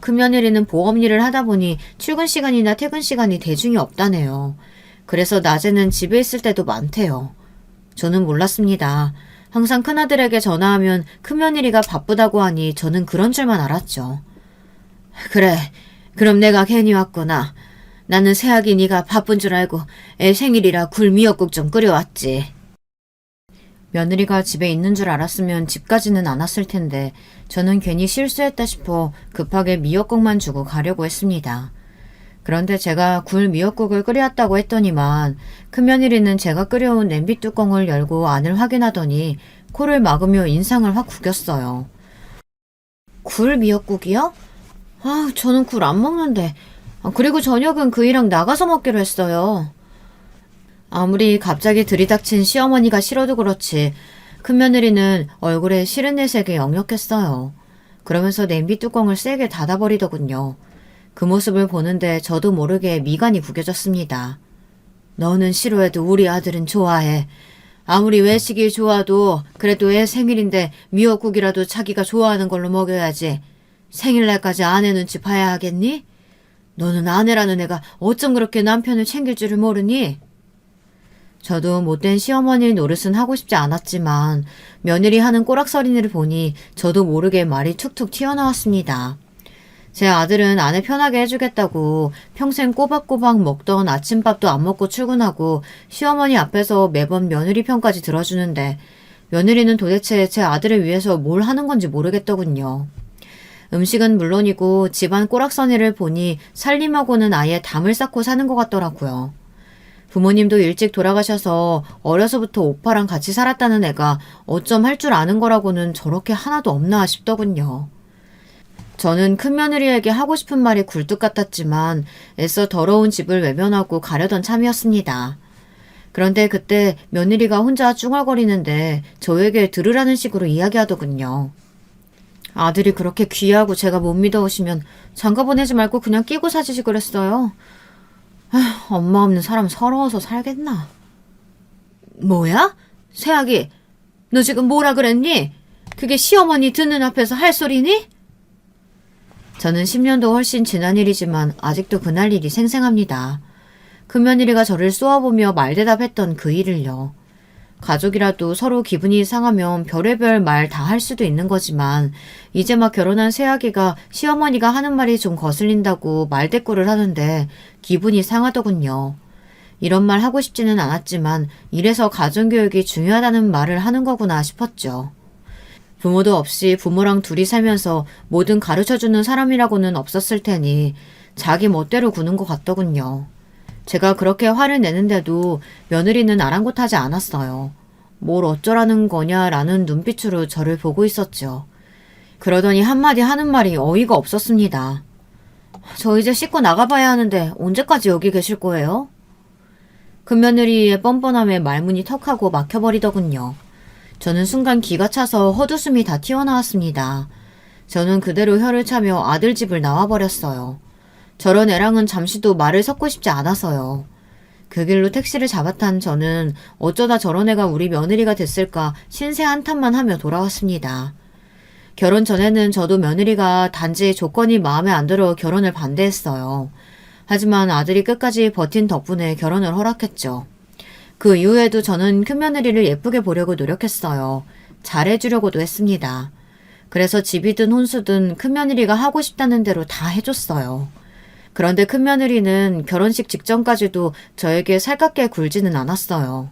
금요일에는 보험일을 하다 보니 출근 시간이나 퇴근 시간이 대중이 없다네요. 그래서 낮에는 집에 있을 때도 많대요. 저는 몰랐습니다. 항상 큰아들에게 전화하면 큰며느리가 바쁘다고 하니 저는 그런 줄만 알았죠. 그래, 그럼 내가 괜히 왔구나. 나는 새아기 네가 바쁜 줄 알고 애 생일이라 굴 미역국 좀 끓여왔지. 며느리가 집에 있는 줄 알았으면 집까지는 안 왔을 텐데 저는 괜히 실수했다 싶어 급하게 미역국만 주고 가려고 했습니다. 그런데 제가 굴 미역국을 끓여왔다고 했더니만 큰며느리는 제가 끓여온 냄비 뚜껑을 열고 안을 확인하더니 코를 막으며 인상을 확 구겼어요. 굴 미역국이요? 아, 저는 굴 안 먹는데. 그리고 저녁은 그이랑 나가서 먹기로 했어요. 아무리 갑자기 들이닥친 시어머니가 싫어도 그렇지 큰며느리는 얼굴에 싫은 내색이 역력했어요. 그러면서 냄비 뚜껑을 세게 닫아버리더군요. 그 모습을 보는데 저도 모르게 미간이 구겨졌습니다. 너는 싫어해도 우리 아들은 좋아해. 아무리 외식이 좋아도 그래도 애 생일인데 미역국이라도 자기가 좋아하는 걸로 먹여야지. 생일날까지 아내 눈치 봐야 하겠니? 너는 아내라는 애가 어쩜 그렇게 남편을 챙길 줄을 모르니? 저도 못된 시어머니 노릇은 하고 싶지 않았지만 며느리 하는 꼬락서리를 보니 저도 모르게 말이 툭툭 튀어나왔습니다. 제 아들은 아내 편하게 해주겠다고 평생 꼬박꼬박 먹던 아침밥도 안 먹고 출근하고 시어머니 앞에서 매번 며느리 편까지 들어주는데 며느리는 도대체 제 아들을 위해서 뭘 하는 건지 모르겠더군요. 음식은 물론이고 집안 꼬락서니를 보니 살림하고는 아예 담을 쌓고 사는 것 같더라고요. 부모님도 일찍 돌아가셔서 어려서부터 오빠랑 같이 살았다는 애가 어쩜 할 줄 아는 거라고는 저렇게 하나도 없나 싶더군요. 저는 큰며느리에게 하고 싶은 말이 굴뚝 같았지만 애써 더러운 집을 외면하고 가려던 참이었습니다. 그런데 그때 며느리가 혼자 쭝얼거리는데 저에게 들으라는 식으로 이야기하더군요. 아들이 그렇게 귀하고 제가 못 믿어오시면 장가 보내지 말고 그냥 끼고 사지지 그랬어요. 아휴, 엄마 없는 사람 서러워서 살겠나. 뭐야? 새아기, 너 지금 뭐라 그랬니? 그게 시어머니 듣는 앞에서 할 소리니? 저는 10년도 훨씬 지난 일이지만 아직도 그날 일이 생생합니다. 큰며느리가 저를 쏘아보며 말대답했던 그 일을요. 가족이라도 서로 기분이 상하면 별의별 말 다 할 수도 있는 거지만 이제 막 결혼한 새아기가 시어머니가 하는 말이 좀 거슬린다고 말대꾸를 하는데 기분이 상하더군요. 이런 말 하고 싶지는 않았지만 이래서 가정교육이 중요하다는 말을 하는 거구나 싶었죠. 부모도 없이 부모랑 둘이 살면서 뭐든 가르쳐주는 사람이라고는 없었을 테니 자기 멋대로 구는 것 같더군요. 제가 그렇게 화를 내는데도 며느리는 아랑곳하지 않았어요. 뭘 어쩌라는 거냐라는 눈빛으로 저를 보고 있었죠. 그러더니 한마디 하는 말이 어이가 없었습니다. 저 이제 씻고 나가봐야 하는데 언제까지 여기 계실 거예요? 큰며느리의 뻔뻔함에 말문이 턱하고 막혀버리더군요. 저는 순간 기가 차서 헛웃음이 다 튀어나왔습니다. 저는 그대로 혀를 차며 아들 집을 나와버렸어요. 저런 애랑은 잠시도 말을 섞고 싶지 않아서요. 그 길로 택시를 잡아탄 저는 어쩌다 저런 애가 우리 며느리가 됐을까 신세 한탄만 하며 돌아왔습니다. 결혼 전에는 저도 며느리가 단지 조건이 마음에 안 들어 결혼을 반대했어요. 하지만 아들이 끝까지 버틴 덕분에 결혼을 허락했죠. 그 이후에도 저는 큰며느리를 예쁘게 보려고 노력했어요. 잘해주려고도 했습니다. 그래서 집이든 혼수든 큰며느리가 하고 싶다는 대로 다 해줬어요. 그런데 큰며느리는 결혼식 직전까지도 저에게 살갑게 굴지는 않았어요.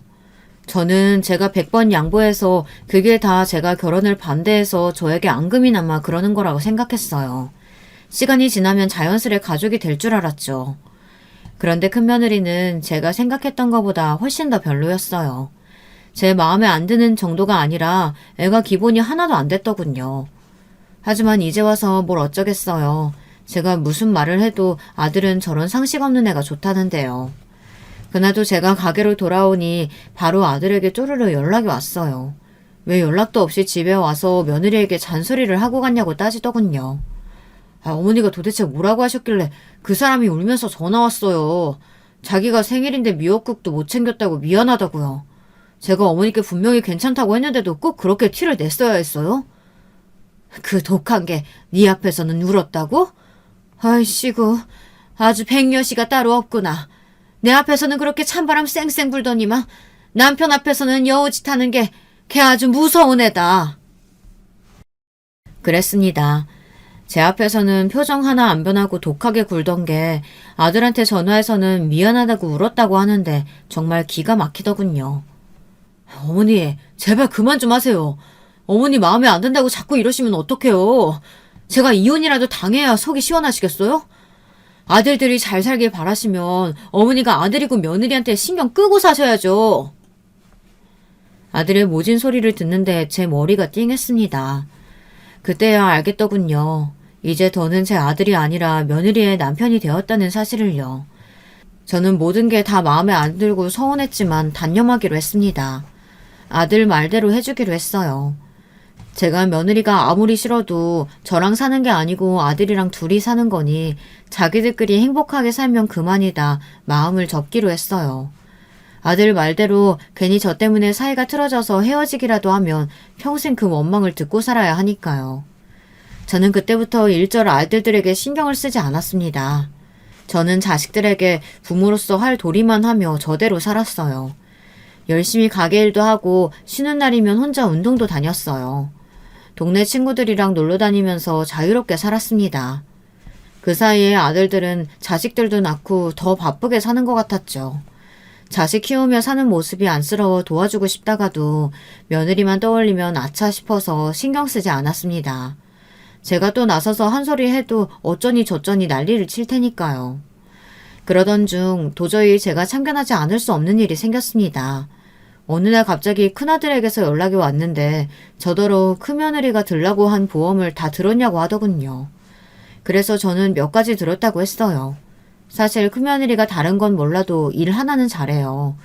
저는 제가 100번 양보해서 그게 다 제가 결혼을 반대해서 저에게 앙금이 남아 그러는 거라고 생각했어요. 시간이 지나면 자연스레 가족이 될 줄 알았죠. 그런데 큰며느리는 제가 생각했던 것보다 훨씬 더 별로였어요. 제 마음에 안 드는 정도가 아니라 애가 기본이 하나도 안 됐더군요. 하지만 이제 와서 뭘 어쩌겠어요. 제가 무슨 말을 해도 아들은 저런 상식 없는 애가 좋다는데요. 그날도 제가 가게로 돌아오니 바로 아들에게 쪼르르 연락이 왔어요. 왜 연락도 없이 집에 와서 며느리에게 잔소리를 하고 갔냐고 따지더군요. 어머니가 도대체 뭐라고 하셨길래 그 사람이 울면서 전화 왔어요. 자기가 생일인데 미역국도 못 챙겼다고 미안하다고요. 제가 어머니께 분명히 괜찮다고 했는데도 꼭 그렇게 티를 냈어야 했어요? 그 독한 게 네 앞에서는 울었다고? 아이씨구, 아주 백녀시가 따로 없구나. 내 앞에서는 그렇게 찬바람 쌩쌩 불더니만 남편 앞에서는 여우짓 하는 게 걔 아주 무서운 애다. 그랬습니다. 제 앞에서는 표정 하나 안 변하고 독하게 굴던 게 아들한테 전화해서는 미안하다고 울었다고 하는데 정말 기가 막히더군요. 어머니, 제발 그만 좀 하세요. 어머니 마음에 안 든다고 자꾸 이러시면 어떡해요. 제가 이혼이라도 당해야 속이 시원하시겠어요? 아들들이 잘 살길 바라시면 어머니가 아들이고 며느리한테 신경 끄고 사셔야죠. 아들의 모진 소리를 듣는데 제 머리가 띵했습니다. 그때야 알겠더군요. 이제 더는 제 아들이 아니라 며느리의 남편이 되었다는 사실을요. 저는 모든 게 다 마음에 안 들고 서운했지만 단념하기로 했습니다. 아들 말대로 해주기로 했어요. 제가 며느리가 아무리 싫어도 저랑 사는 게 아니고 아들이랑 둘이 사는 거니 자기들끼리 행복하게 살면 그만이다 마음을 접기로 했어요. 아들 말대로 괜히 저 때문에 사이가 틀어져서 헤어지기라도 하면 평생 그 원망을 듣고 살아야 하니까요. 저는 그때부터 일절 아들들에게 신경을 쓰지 않았습니다. 저는 자식들에게 부모로서 할 도리만 하며 저대로 살았어요. 열심히 가게 일도 하고 쉬는 날이면 혼자 운동도 다녔어요. 동네 친구들이랑 놀러 다니면서 자유롭게 살았습니다. 그 사이에 아들들은 자식들도 낳고 더 바쁘게 사는 것 같았죠. 자식 키우며 사는 모습이 안쓰러워 도와주고 싶다가도 며느리만 떠올리면 아차 싶어서 신경 쓰지 않았습니다. 제가 또 나서서 한 소리 해도 어쩌니 저쩌니 난리를 칠 테니까요. 그러던 중 도저히 제가 참견하지 않을 수 없는 일이 생겼습니다. 어느 날 갑자기 큰아들에게서 연락이 왔는데 저더러 큰며느리가 들라고 한 보험을 다 들었냐고 하더군요. 그래서 저는 몇 가지 들었다고 했어요. 사실 큰며느리가 다른 건 몰라도 일 하나는 잘해요.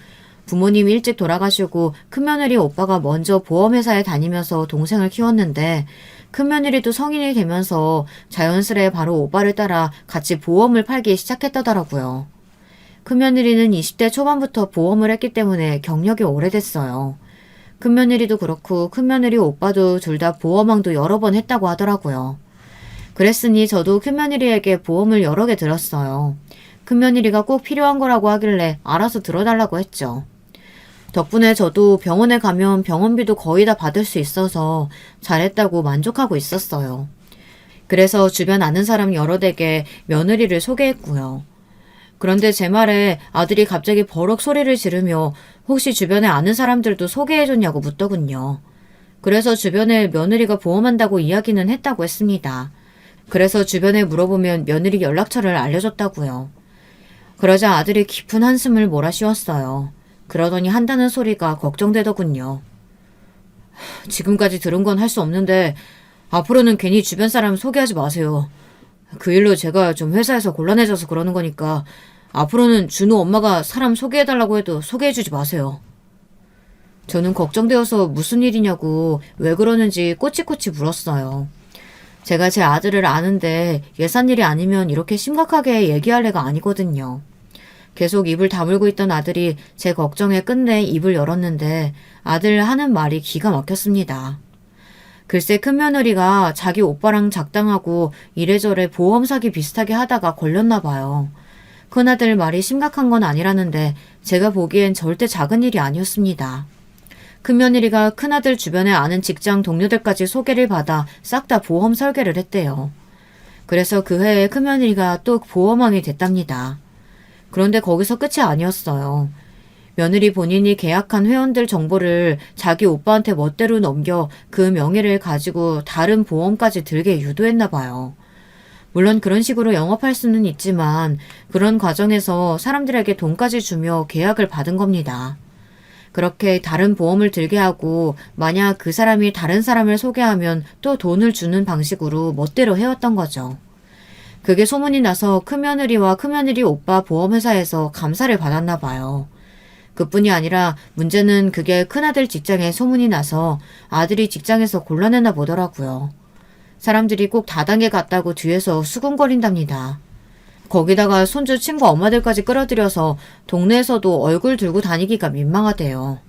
부모님이 일찍 돌아가시고 큰며느리 오빠가 먼저 보험회사에 다니면서 동생을 키웠는데 큰며느리도 성인이 되면서 자연스레 바로 오빠를 따라 같이 보험을 팔기 시작했다더라고요. 큰며느리는 20대 초반부터 보험을 했기 때문에 경력이 오래됐어요. 큰며느리도 그렇고 큰며느리 오빠도 둘 다 보험왕도 여러 번 했다고 하더라고요. 그랬으니 저도 큰며느리에게 보험을 여러 개 들었어요. 큰며느리가 꼭 필요한 거라고 하길래 알아서 들어달라고 했죠. 덕분에 저도 병원에 가면 병원비도 거의 다 받을 수 있어서 잘했다고 만족하고 있었어요. 그래서 주변 아는 사람 여러 댁에 며느리를 소개했고요. 그런데 제 말에 아들이 갑자기 버럭 소리를 지르며 혹시 주변에 아는 사람들도 소개해줬냐고 묻더군요. 그래서 주변에 며느리가 보험한다고 이야기는 했다고 했습니다. 그래서 주변에 물어보면 며느리 연락처를 알려줬다고요. 그러자 아들이 깊은 한숨을 몰아쉬었어요. 그러더니 한다는 소리가 걱정되더군요. 지금까지 들은 건 할 수 없는데 앞으로는 괜히 주변 사람 소개하지 마세요. 그 일로 제가 좀 회사에서 곤란해져서 그러는 거니까 앞으로는 준호 엄마가 사람 소개해달라고 해도 소개해주지 마세요. 저는 걱정되어서 무슨 일이냐고 왜 그러는지 꼬치꼬치 물었어요. 제가 제 아들을 아는데 예산일이 아니면 이렇게 심각하게 얘기할 애가 아니거든요. 계속 입을 다물고 있던 아들이 제 걱정에 끝내 입을 열었는데 아들 하는 말이 기가 막혔습니다. 글쎄 큰며느리가 자기 오빠랑 작당하고 이래저래 보험 사기 비슷하게 하다가 걸렸나 봐요. 큰아들 말이 심각한 건 아니라는데 제가 보기엔 절대 작은 일이 아니었습니다. 큰며느리가 큰아들 주변에 아는 직장 동료들까지 소개를 받아 싹 다 보험 설계를 했대요. 그래서 그 해에 큰며느리가 또 보험왕이 됐답니다. 그런데 거기서 끝이 아니었어요. 며느리 본인이 계약한 회원들 정보를 자기 오빠한테 멋대로 넘겨 그 명의를 가지고 다른 보험까지 들게 유도했나 봐요. 물론 그런 식으로 영업할 수는 있지만 그런 과정에서 사람들에게 돈까지 주며 계약을 받은 겁니다. 그렇게 다른 보험을 들게 하고 만약 그 사람이 다른 사람을 소개하면 또 돈을 주는 방식으로 멋대로 해왔던 거죠. 그게 소문이 나서 큰며느리와 큰며느리 오빠 보험회사에서 감사를 받았나 봐요. 그뿐이 아니라 문제는 그게 큰아들 직장에 소문이 나서 아들이 직장에서 곤란했나 보더라고요. 사람들이 꼭 다단계 갔다고 뒤에서 수군거린답니다. 거기다가 손주 친구 엄마들까지 끌어들여서 동네에서도 얼굴 들고 다니기가 민망하대요.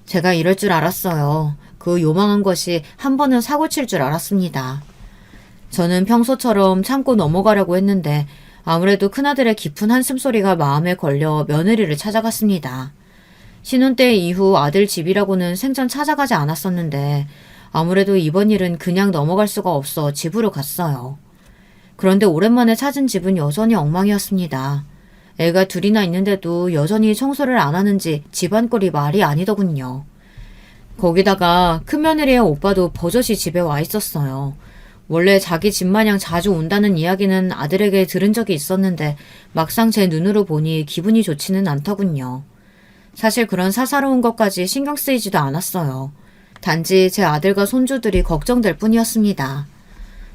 제가 이럴 줄 알았어요. 그 요망한 것이 한 번은 사고 칠 줄 알았습니다. 저는 평소처럼 참고 넘어가려고 했는데 아무래도 큰아들의 깊은 한숨소리가 마음에 걸려 며느리를 찾아갔습니다. 신혼 때 이후 아들 집이라고는 생전 찾아가지 않았었는데 아무래도 이번 일은 그냥 넘어갈 수가 없어 집으로 갔어요. 그런데 오랜만에 찾은 집은 여전히 엉망이었습니다. 애가 둘이나 있는데도 여전히 청소를 안 하는지 집안꼴이 말이 아니더군요. 거기다가 큰며느리의 오빠도 버젓이 집에 와 있었어요. 원래 자기 집 마냥 자주 온다는 이야기는 아들에게 들은 적이 있었는데 막상 제 눈으로 보니 기분이 좋지는 않더군요. 사실 그런 사사로운 것까지 신경 쓰이지도 않았어요. 단지 제 아들과 손주들이 걱정될 뿐이었습니다.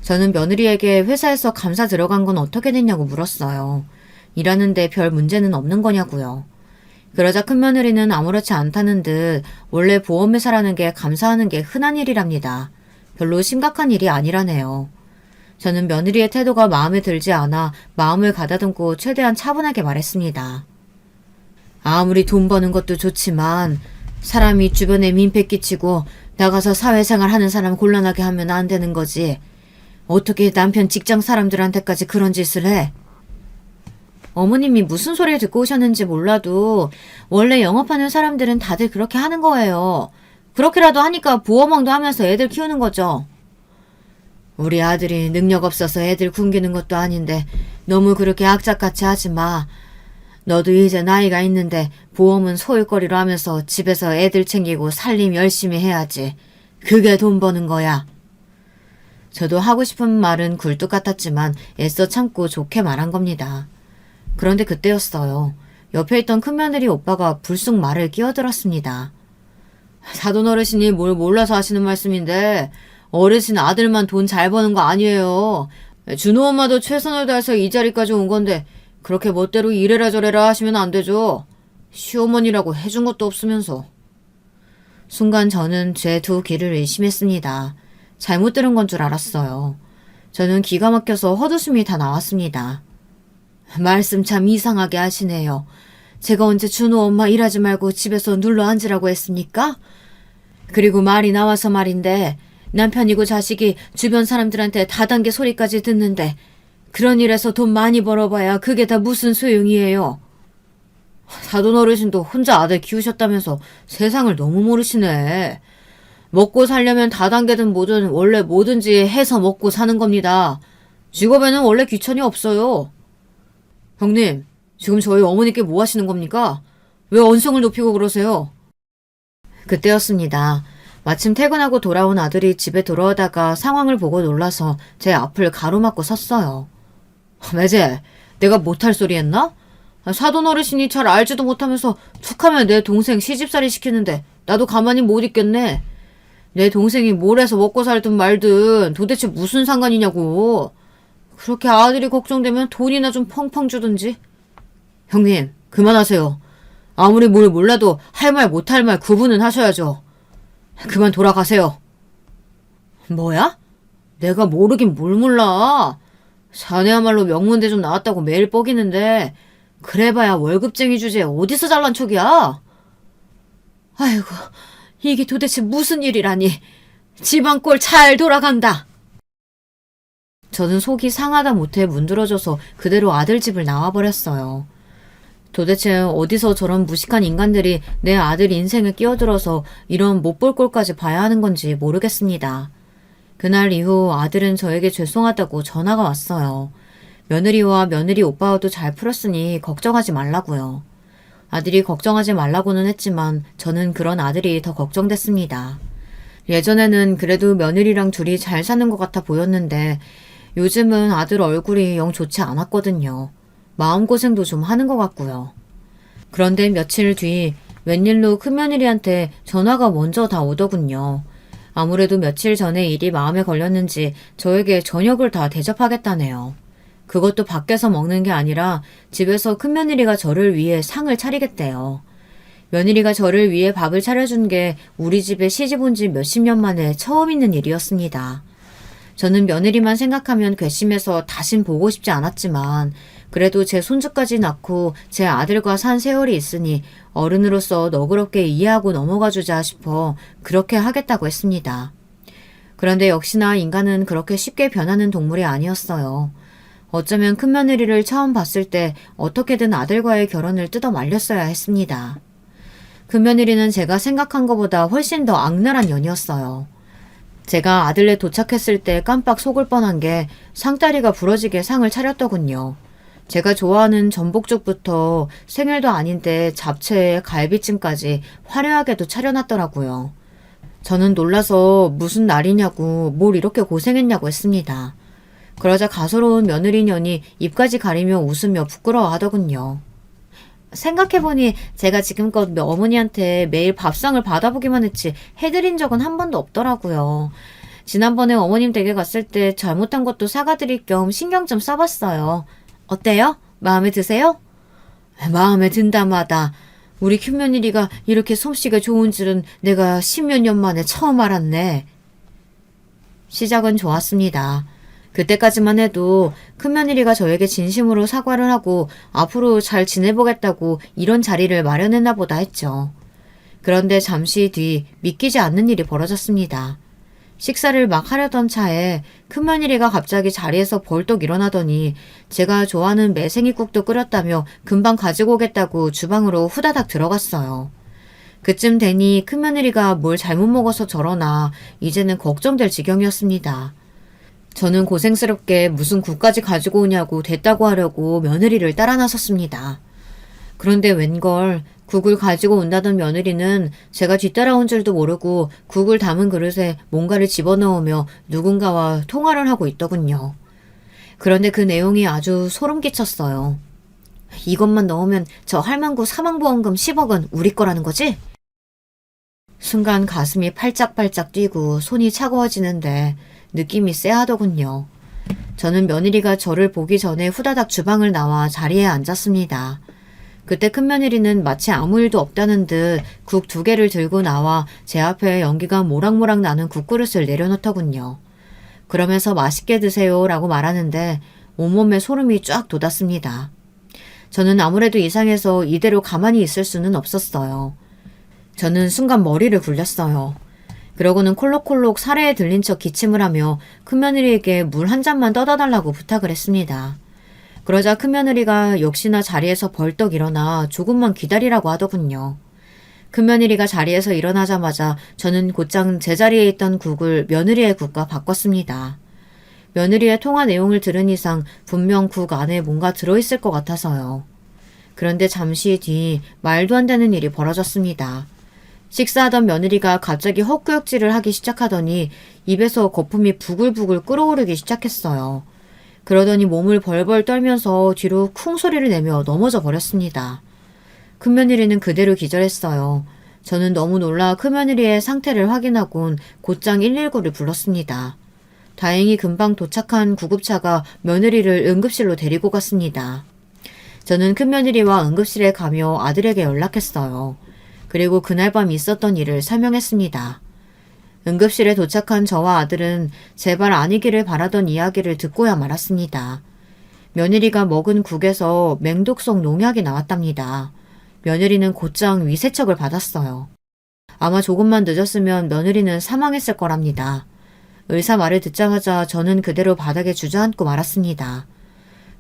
저는 며느리에게 회사에서 감사 들어간 건 어떻게 됐냐고 물었어요. 일하는데 별 문제는 없는 거냐고요. 그러자 큰며느리는 아무렇지 않다는 듯 원래 보험회사라는 게 감사하는 게 흔한 일이랍니다. 별로 심각한 일이 아니라네요. 저는 며느리의 태도가 마음에 들지 않아 마음을 가다듬고 최대한 차분하게 말했습니다. 아무리 돈 버는 것도 좋지만 사람이 주변에 민폐 끼치고 나가서 사회생활 하는 사람 곤란하게 하면 안 되는 거지. 어떻게 남편 직장 사람들한테까지 그런 짓을 해? 어머님이 무슨 소리를 듣고 오셨는지 몰라도 원래 영업하는 사람들은 다들 그렇게 하는 거예요. 그렇게라도 하니까 보험왕도 하면서 애들 키우는 거죠. 우리 아들이 능력 없어서 애들 굶기는 것도 아닌데 너무 그렇게 악착같이 하지 마. 너도 이제 나이가 있는데 보험은 소일거리로 하면서 집에서 애들 챙기고 살림 열심히 해야지. 그게 돈 버는 거야. 저도 하고 싶은 말은 굴뚝 같았지만 애써 참고 좋게 말한 겁니다. 그런데 그때였어요. 옆에 있던 큰며느리 오빠가 불쑥 말을 끼어들었습니다. 사돈 어르신이 뭘 몰라서 하시는 말씀인데 어르신 아들만 돈 잘 버는 거 아니에요. 준호 엄마도 최선을 다해서 이 자리까지 온 건데 그렇게 멋대로 이래라 저래라 하시면 안 되죠. 시어머니라고 해준 것도 없으면서. 순간 저는 제 두 귀를 의심했습니다. 잘못 들은 건 줄 알았어요. 저는 기가 막혀서 헛웃음이 다 나왔습니다. 말씀 참 이상하게 하시네요. 제가 언제 준호 엄마 일하지 말고 집에서 눌러 앉으라고 했습니까? 그리고 말이 나와서 말인데 남편이고 자식이 주변 사람들한테 다단계 소리까지 듣는데 그런 일에서 돈 많이 벌어봐야 그게 다 무슨 소용이에요. 사돈 어르신도 혼자 아들 키우셨다면서 세상을 너무 모르시네. 먹고 살려면 다단계든 뭐든 원래 뭐든지 해서 먹고 사는 겁니다. 직업에는 원래 귀천이 없어요. 형님, 지금 저희 어머니께 뭐 하시는 겁니까? 왜 언성을 높이고 그러세요? 그때였습니다. 마침 퇴근하고 돌아온 아들이 집에 돌아오다가 상황을 보고 놀라서 제 앞을 가로막고 섰어요. 매제, 내가 못할 소리 했나? 사돈 어르신이 잘 알지도 못하면서 툭하면 내 동생 시집살이 시키는데 나도 가만히 못 있겠네. 내 동생이 뭘 해서 먹고 살든 말든 도대체 무슨 상관이냐고. 그렇게 아들이 걱정되면 돈이나 좀 펑펑 주든지. 형님, 그만하세요. 아무리 뭘 몰라도 할 말 못할 말 구분은 하셔야죠. 그만 돌아가세요. 뭐야? 내가 모르긴 뭘 몰라. 자네야말로 명문대 좀 나왔다고 매일 뻐기는데 그래봐야 월급쟁이 주제에 어디서 잘난 척이야? 아이고, 이게 도대체 무슨 일이라니. 집안 꼴 잘 돌아간다. 저는 속이 상하다 못해 문드러져서 그대로 아들 집을 나와버렸어요. 도대체 어디서 저런 무식한 인간들이 내 아들 인생에 끼어들어서 이런 못 볼 꼴까지 봐야 하는 건지 모르겠습니다. 그날 이후 아들은 저에게 죄송하다고 전화가 왔어요. 며느리와 며느리 오빠와도 잘 풀었으니 걱정하지 말라고요. 아들이 걱정하지 말라고는 했지만 저는 그런 아들이 더 걱정됐습니다. 예전에는 그래도 며느리랑 둘이 잘 사는 것 같아 보였는데 요즘은 아들 얼굴이 영 좋지 않았거든요. 마음고생도 좀 하는 것 같고요. 그런데 며칠 뒤 웬일로 큰며느리한테 전화가 먼저 다 오더군요. 아무래도 며칠 전에 일이 마음에 걸렸는지 저에게 저녁을 다 대접하겠다네요. 그것도 밖에서 먹는 게 아니라 집에서 큰며느리가 저를 위해 상을 차리겠대요. 며느리가 저를 위해 밥을 차려준 게 우리 집에 시집 온 지 몇십 년 만에 처음 있는 일이었습니다. 저는 며느리만 생각하면 괘씸해서 다신 보고 싶지 않았지만 그래도 제 손주까지 낳고 제 아들과 산 세월이 있으니 어른으로서 너그럽게 이해하고 넘어가 주자 싶어 그렇게 하겠다고 했습니다. 그런데 역시나 인간은 그렇게 쉽게 변하는 동물이 아니었어요. 어쩌면 큰며느리를 처음 봤을 때 어떻게든 아들과의 결혼을 뜯어 말렸어야 했습니다. 큰며느리는 제가 생각한 것보다 훨씬 더 악랄한 년이었어요. 제가 아들네 도착했을 때 깜빡 속을 뻔한 게 상다리가 부러지게 상을 차렸더군요. 제가 좋아하는 전복죽부터 생일도 아닌데 잡채에 갈비찜까지 화려하게도 차려놨더라고요. 저는 놀라서 무슨 날이냐고 뭘 이렇게 고생했냐고 했습니다. 그러자 가소로운 며느리년이 입까지 가리며 웃으며 부끄러워하더군요. 생각해보니 제가 지금껏 어머니한테 매일 밥상을 받아보기만 했지 해드린 적은 한 번도 없더라고요. 지난번에 어머님 댁에 갔을 때 잘못한 것도 사과드릴 겸 신경 좀 써봤어요. 어때요? 마음에 드세요? 마음에 든다마다 우리 큰며느리가 이렇게 솜씨가 좋은 줄은 내가 십몇 년 만에 처음 알았네. 시작은 좋았습니다. 그때까지만 해도 큰며느리가 저에게 진심으로 사과를 하고 앞으로 잘 지내보겠다고 이런 자리를 마련했나 보다 했죠. 그런데 잠시 뒤 믿기지 않는 일이 벌어졌습니다. 식사를 막 하려던 차에 큰며느리가 갑자기 자리에서 벌떡 일어나더니 제가 좋아하는 매생이국도 끓였다며 금방 가지고 오겠다고 주방으로 후다닥 들어갔어요. 그쯤 되니 큰며느리가 뭘 잘못 먹어서 저러나 이제는 걱정될 지경이었습니다. 저는 고생스럽게 무슨 국까지 가지고 오냐고 됐다고 하려고 며느리를 따라 나섰습니다. 그런데 웬걸 국을 가지고 온다던 며느리는 제가 뒤따라온 줄도 모르고 국을 담은 그릇에 뭔가를 집어넣으며 누군가와 통화를 하고 있더군요. 그런데 그 내용이 아주 소름 끼쳤어요. 이것만 넣으면 저 할망구 사망보험금 10억은 우리 거라는 거지? 순간 가슴이 팔짝팔짝 뛰고 손이 차가워지는데 느낌이 쎄하더군요. 저는 며느리가 저를 보기 전에 후다닥 주방을 나와 자리에 앉았습니다. 그때 큰며느리는 마치 아무 일도 없다는 듯 국 2개를 들고 나와 제 앞에 연기가 모락모락 나는 국그릇을 내려놓더군요. 그러면서 맛있게 드세요 라고 말하는데 온몸에 소름이 쫙 돋았습니다. 저는 아무래도 이상해서 이대로 가만히 있을 수는 없었어요. 저는 순간 머리를 굴렸어요. 그러고는 콜록콜록 사례에 들린 척 기침을 하며 큰며느리에게 물 한 잔만 떠다 달라고 부탁을 했습니다. 그러자 큰며느리가 역시나 자리에서 벌떡 일어나 조금만 기다리라고 하더군요. 큰며느리가 자리에서 일어나자마자 저는 곧장 제자리에 있던 국을 며느리의 국과 바꿨습니다. 며느리의 통화 내용을 들은 이상 분명 국 안에 뭔가 들어있을 것 같아서요. 그런데 잠시 뒤 말도 안 되는 일이 벌어졌습니다. 식사하던 며느리가 갑자기 헛구역질을 하기 시작하더니 입에서 거품이 부글부글 끓어오르기 시작했어요. 그러더니 몸을 벌벌 떨면서 뒤로 쿵 소리를 내며 넘어져 버렸습니다. 큰며느리는 그대로 기절했어요. 저는 너무 놀라 큰며느리의 상태를 확인하곤 곧장 119를 불렀습니다. 다행히 금방 도착한 구급차가 며느리를 응급실로 데리고 갔습니다. 저는 큰며느리와 응급실에 가며 아들에게 연락했어요. 그리고 그날 밤 있었던 일을 설명했습니다. 응급실에 도착한 저와 아들은 제발 아니기를 바라던 이야기를 듣고야 말았습니다. 며느리가 먹은 국에서 맹독성 농약이 나왔답니다. 며느리는 곧장 위세척을 받았어요. 아마 조금만 늦었으면 며느리는 사망했을 거랍니다. 의사 말을 듣자마자 저는 그대로 바닥에 주저앉고 말았습니다.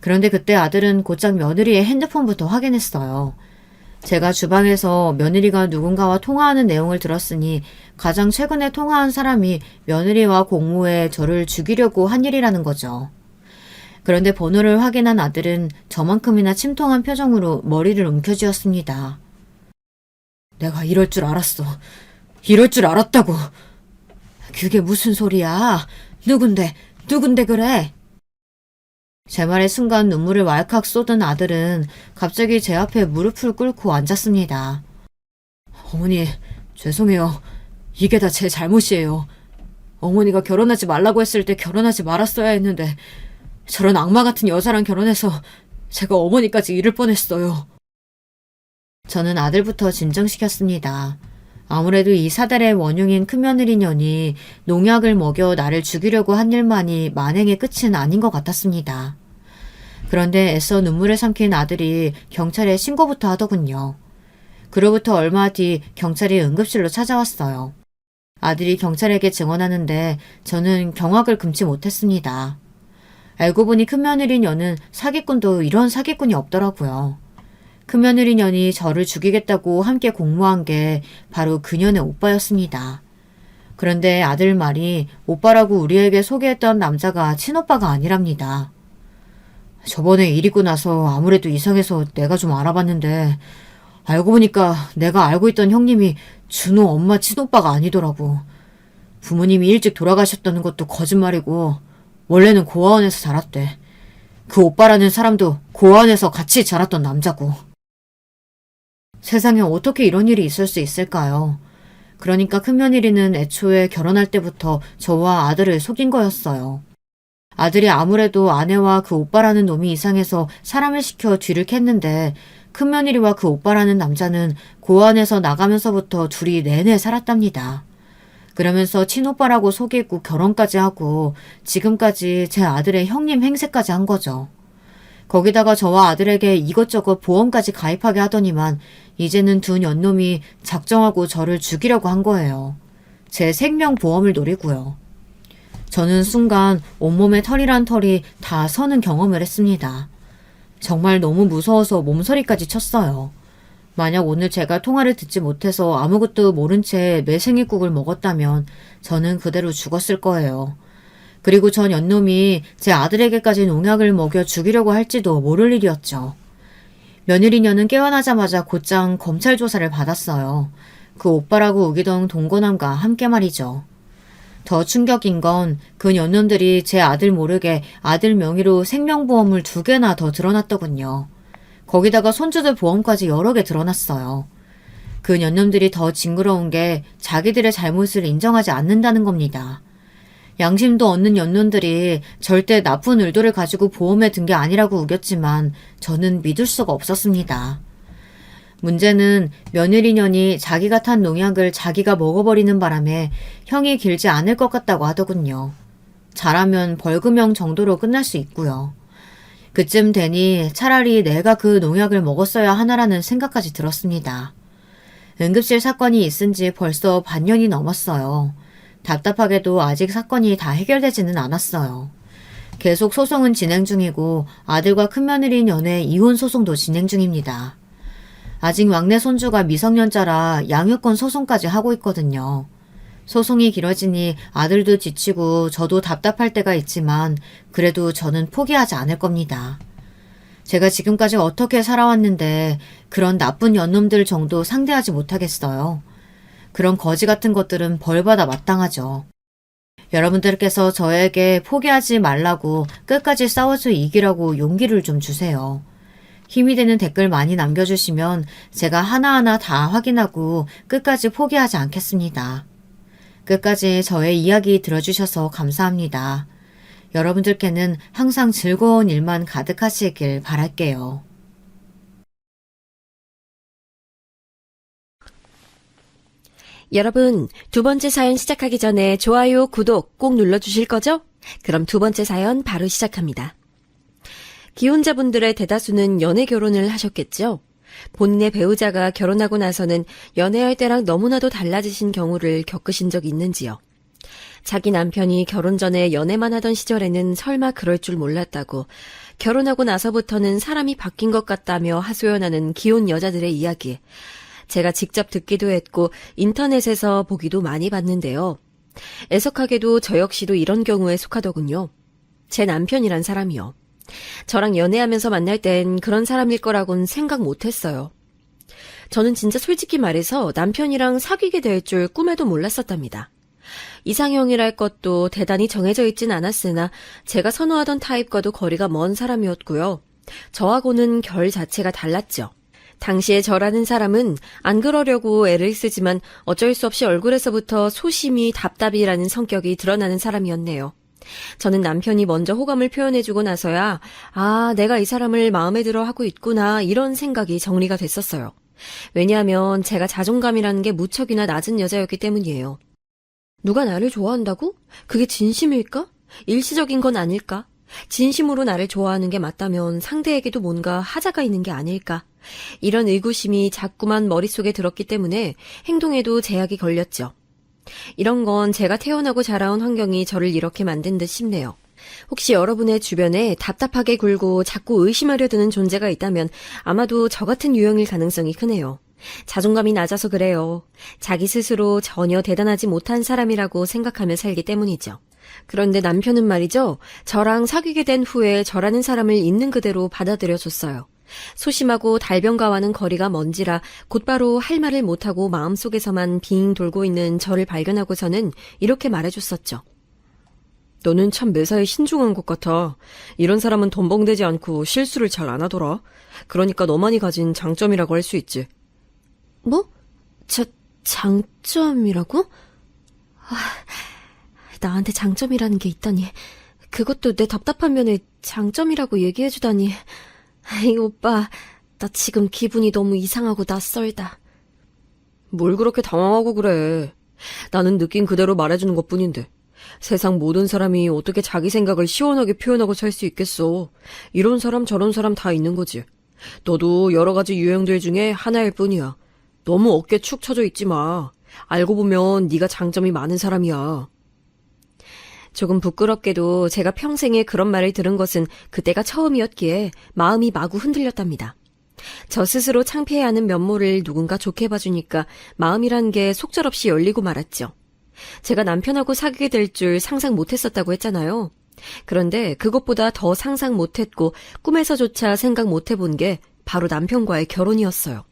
그런데 그때 아들은 곧장 며느리의 핸드폰부터 확인했어요. 제가 주방에서 며느리가 누군가와 통화하는 내용을 들었으니 가장 최근에 통화한 사람이 며느리와 공모해 저를 죽이려고 한 일이라는 거죠. 그런데 번호를 확인한 아들은 저만큼이나 침통한 표정으로 머리를 움켜쥐었습니다. 내가 이럴 줄 알았어. 이럴 줄 알았다고. 그게 무슨 소리야? 누군데 그래? 제 말에 순간 눈물을 왈칵 쏟은 아들은 갑자기 제 앞에 무릎을 꿇고 앉았습니다. 어머니, 죄송해요. 이게 다 제 잘못이에요. 어머니가 결혼하지 말라고 했을 때 결혼하지 말았어야 했는데 저런 악마 같은 여자랑 결혼해서 제가 어머니까지 잃을 뻔했어요. 저는 아들부터 진정시켰습니다. 아무래도 이 사달의 원흉인 큰며느리 년이 농약을 먹여 나를 죽이려고 한 일만이 만행의 끝은 아닌 것 같았습니다. 그런데 애써 눈물을 삼킨 아들이 경찰에 신고부터 하더군요. 그로부터 얼마 뒤 경찰이 응급실로 찾아왔어요. 아들이 경찰에게 증언하는데 저는 경악을 금치 못했습니다. 알고 보니 큰며느리 년은 사기꾼도 이런 사기꾼이 없더라고요. 큰며느리 년이 저를 죽이겠다고 함께 공모한 게 바로 그년의 오빠였습니다. 그런데 아들 말이 오빠라고 우리에게 소개했던 남자가 친오빠가 아니랍니다. 저번에 일 있고 나서 아무래도 이상해서 내가 좀 알아봤는데 알고 보니까 내가 알고 있던 형님이 준호 엄마 친오빠가 아니더라고. 부모님이 일찍 돌아가셨다는 것도 거짓말이고 원래는 고아원에서 자랐대. 그 오빠라는 사람도 고아원에서 같이 자랐던 남자고. 세상에 어떻게 이런 일이 있을 수 있을까요? 그러니까 큰며느리는 애초에 결혼할 때부터 저와 아들을 속인 거였어요. 아들이 아무래도 아내와 그 오빠라는 놈이 이상해서 사람을 시켜 뒤를 캤는데 큰며느리와 그 오빠라는 남자는 고아원에서 나가면서부터 둘이 내내 살았답니다. 그러면서 친오빠라고 속이고 결혼까지 하고 지금까지 제 아들의 형님 행세까지 한 거죠. 거기다가 저와 아들에게 이것저것 보험까지 가입하게 하더니만 이제는 두 년놈이 작정하고 저를 죽이려고 한 거예요. 제 생명보험을 노리고요. 저는 순간 온몸에 털이란 털이 다 서는 경험을 했습니다. 정말 너무 무서워서 몸서리까지 쳤어요. 만약 오늘 제가 통화를 듣지 못해서 아무것도 모른 채 매생이국을 먹었다면 저는 그대로 죽었을 거예요. 그리고 전 연놈이 제 아들에게까지 농약을 먹여 죽이려고 할지도 모를 일이었죠. 며느리녀는 깨어나자마자 곧장 검찰 조사를 받았어요. 그 오빠라고 우기던 동거남과 함께 말이죠. 더 충격인 건 그 연놈들이 제 아들 모르게 아들 명의로 생명보험을 2개나 더 들어놨더군요. 거기다가 손주들 보험까지 여러 개 들어놨어요. 그 연놈들이 더 징그러운 게 자기들의 잘못을 인정하지 않는다는 겁니다. 양심도 없는 연놈들이 절대 나쁜 의도를 가지고 보험에 든 게 아니라고 우겼지만 저는 믿을 수가 없었습니다. 문제는 며느리년이 자기가 탄 농약을 자기가 먹어버리는 바람에 형이 길지 않을 것 같다고 하더군요. 잘하면 벌금형 정도로 끝날 수 있고요. 그쯤 되니 차라리 내가 그 농약을 먹었어야 하나라는 생각까지 들었습니다. 응급실 사건이 있은 지 벌써 반년이 넘었어요. 답답하게도 아직 사건이 다 해결되지는 않았어요. 계속 소송은 진행 중이고 아들과 큰며느리 년의 이혼 소송도 진행 중입니다. 아직 막내 손주가 미성년자라 양육권 소송까지 하고 있거든요. 소송이 길어지니 아들도 지치고 저도 답답할 때가 있지만 그래도 저는 포기하지 않을 겁니다. 제가 지금까지 어떻게 살아왔는데 그런 나쁜 연놈들 정도 상대하지 못하겠어요. 그런 거지 같은 것들은 벌받아 마땅하죠. 여러분들께서 저에게 포기하지 말라고 끝까지 싸워서 이기라고 용기를 좀 주세요. 힘이 되는 댓글 많이 남겨주시면 제가 하나하나 다 확인하고 끝까지 포기하지 않겠습니다. 끝까지 저의 이야기 들어주셔서 감사합니다. 여러분들께는 항상 즐거운 일만 가득하시길 바랄게요. 여러분, 두 번째 사연 시작하기 전에 좋아요, 구독 꼭 눌러주실 거죠? 그럼 두 번째 사연 바로 시작합니다. 기혼자분들의 대다수는 연애 결혼을 하셨겠죠? 본인의 배우자가 결혼하고 나서는 연애할 때랑 너무나도 달라지신 경우를 겪으신 적 있는지요? 자기 남편이 결혼 전에 연애만 하던 시절에는 설마 그럴 줄 몰랐다고, 결혼하고 나서부터는 사람이 바뀐 것 같다며 하소연하는 기혼 여자들의 이야기. 제가 직접 듣기도 했고 인터넷에서 보기도 많이 봤는데요. 애석하게도 저 역시도 이런 경우에 속하더군요. 제 남편이란 사람이요. 저랑 연애하면서 만날 땐 그런 사람일 거라고는 생각 못했어요. 저는 진짜 솔직히 말해서 남편이랑 사귀게 될 줄 꿈에도 몰랐었답니다. 이상형이랄 것도 대단히 정해져 있진 않았으나 제가 선호하던 타입과도 거리가 먼 사람이었고요. 저하고는 결 자체가 달랐죠. 당시에 저라는 사람은 안 그러려고 애를 쓰지만 어쩔 수 없이 얼굴에서부터 소심이 답답이라는 성격이 드러나는 사람이었네요. 저는 남편이 먼저 호감을 표현해주고 나서야 내가 이 사람을 마음에 들어 하고 있구나 이런 생각이 정리가 됐었어요. 왜냐하면 제가 자존감이라는 게 무척이나 낮은 여자였기 때문이에요. 누가 나를 좋아한다고? 그게 진심일까? 일시적인 건 아닐까? 진심으로 나를 좋아하는 게 맞다면 상대에게도 뭔가 하자가 있는 게 아닐까? 이런 의구심이 자꾸만 머릿속에 들었기 때문에 행동에도 제약이 걸렸죠. 이런 건 제가 태어나고 자라온 환경이 저를 이렇게 만든 듯 싶네요. 혹시 여러분의 주변에 답답하게 굴고 자꾸 의심하려 드는 존재가 있다면 아마도 저 같은 유형일 가능성이 크네요. 자존감이 낮아서 그래요. 자기 스스로 전혀 대단하지 못한 사람이라고 생각하며 살기 때문이죠. 그런데 남편은 말이죠. 저랑 사귀게 된 후에 저라는 사람을 있는 그대로 받아들여줬어요. 소심하고 달변가와는 거리가 먼지라 곧바로 할 말을 못하고 마음속에서만 빙 돌고 있는 저를 발견하고서는 이렇게 말해줬었죠. 너는 참 매사에 신중한 것 같아. 이런 사람은 덤벙대지 않고 실수를 잘 안 하더라. 그러니까 너만이 가진 장점이라고 할 수 있지. 뭐? 장점이라고? 나한테 장점이라는 게 있다니. 그것도 내 답답한 면을 장점이라고 얘기해주다니. 오빠, 나 지금 기분이 너무 이상하고 낯설다. 뭘 그렇게 당황하고 그래. 나는 느낀 그대로 말해주는 것뿐인데. 세상 모든 사람이 어떻게 자기 생각을 시원하게 표현하고 살 수 있겠어. 이런 사람 저런 사람 다 있는 거지. 너도 여러 가지 유형들 중에 하나일 뿐이야. 너무 어깨 축 처져 있지 마. 알고 보면 네가 장점이 많은 사람이야. 조금 부끄럽게도 제가 평생에 그런 말을 들은 것은 그때가 처음이었기에 마음이 마구 흔들렸답니다. 저 스스로 창피해하는 면모를 누군가 좋게 봐주니까 마음이란 게 속절없이 열리고 말았죠. 제가 남편하고 사귀게 될 줄 상상 못했었다고 했잖아요. 그런데 그것보다 더 상상 못했고 꿈에서조차 생각 못해본 게 바로 남편과의 결혼이었어요.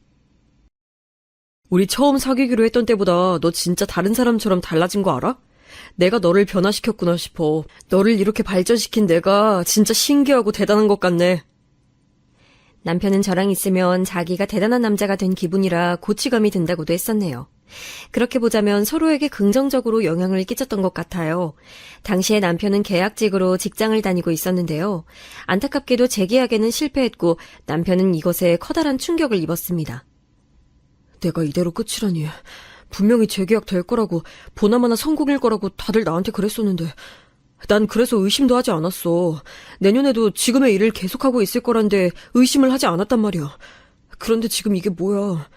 우리 처음 사귀기로 했던 때보다 너 진짜 다른 사람처럼 달라진 거 알아? 내가 너를 변화시켰구나 싶어. 너를 이렇게 발전시킨 내가 진짜 신기하고 대단한 것 같네. 남편은 저랑 있으면 자기가 대단한 남자가 된 기분이라 고취감이 든다고도 했었네요. 그렇게 보자면 서로에게 긍정적으로 영향을 끼쳤던 것 같아요. 당시에 남편은 계약직으로 직장을 다니고 있었는데요. 안타깝게도 재계약에는 실패했고 남편은 이것에 커다란 충격을 입었습니다. 내가 이대로 끝이라니. 분명히 재계약 될 거라고, 보나마나 성공일 거라고 다들 나한테 그랬었는데 난 그래서 의심도 하지 않았어. 내년에도 지금의 일을 계속하고 있을 거란데 의심을 하지 않았단 말이야. 그런데 지금 이게 뭐야.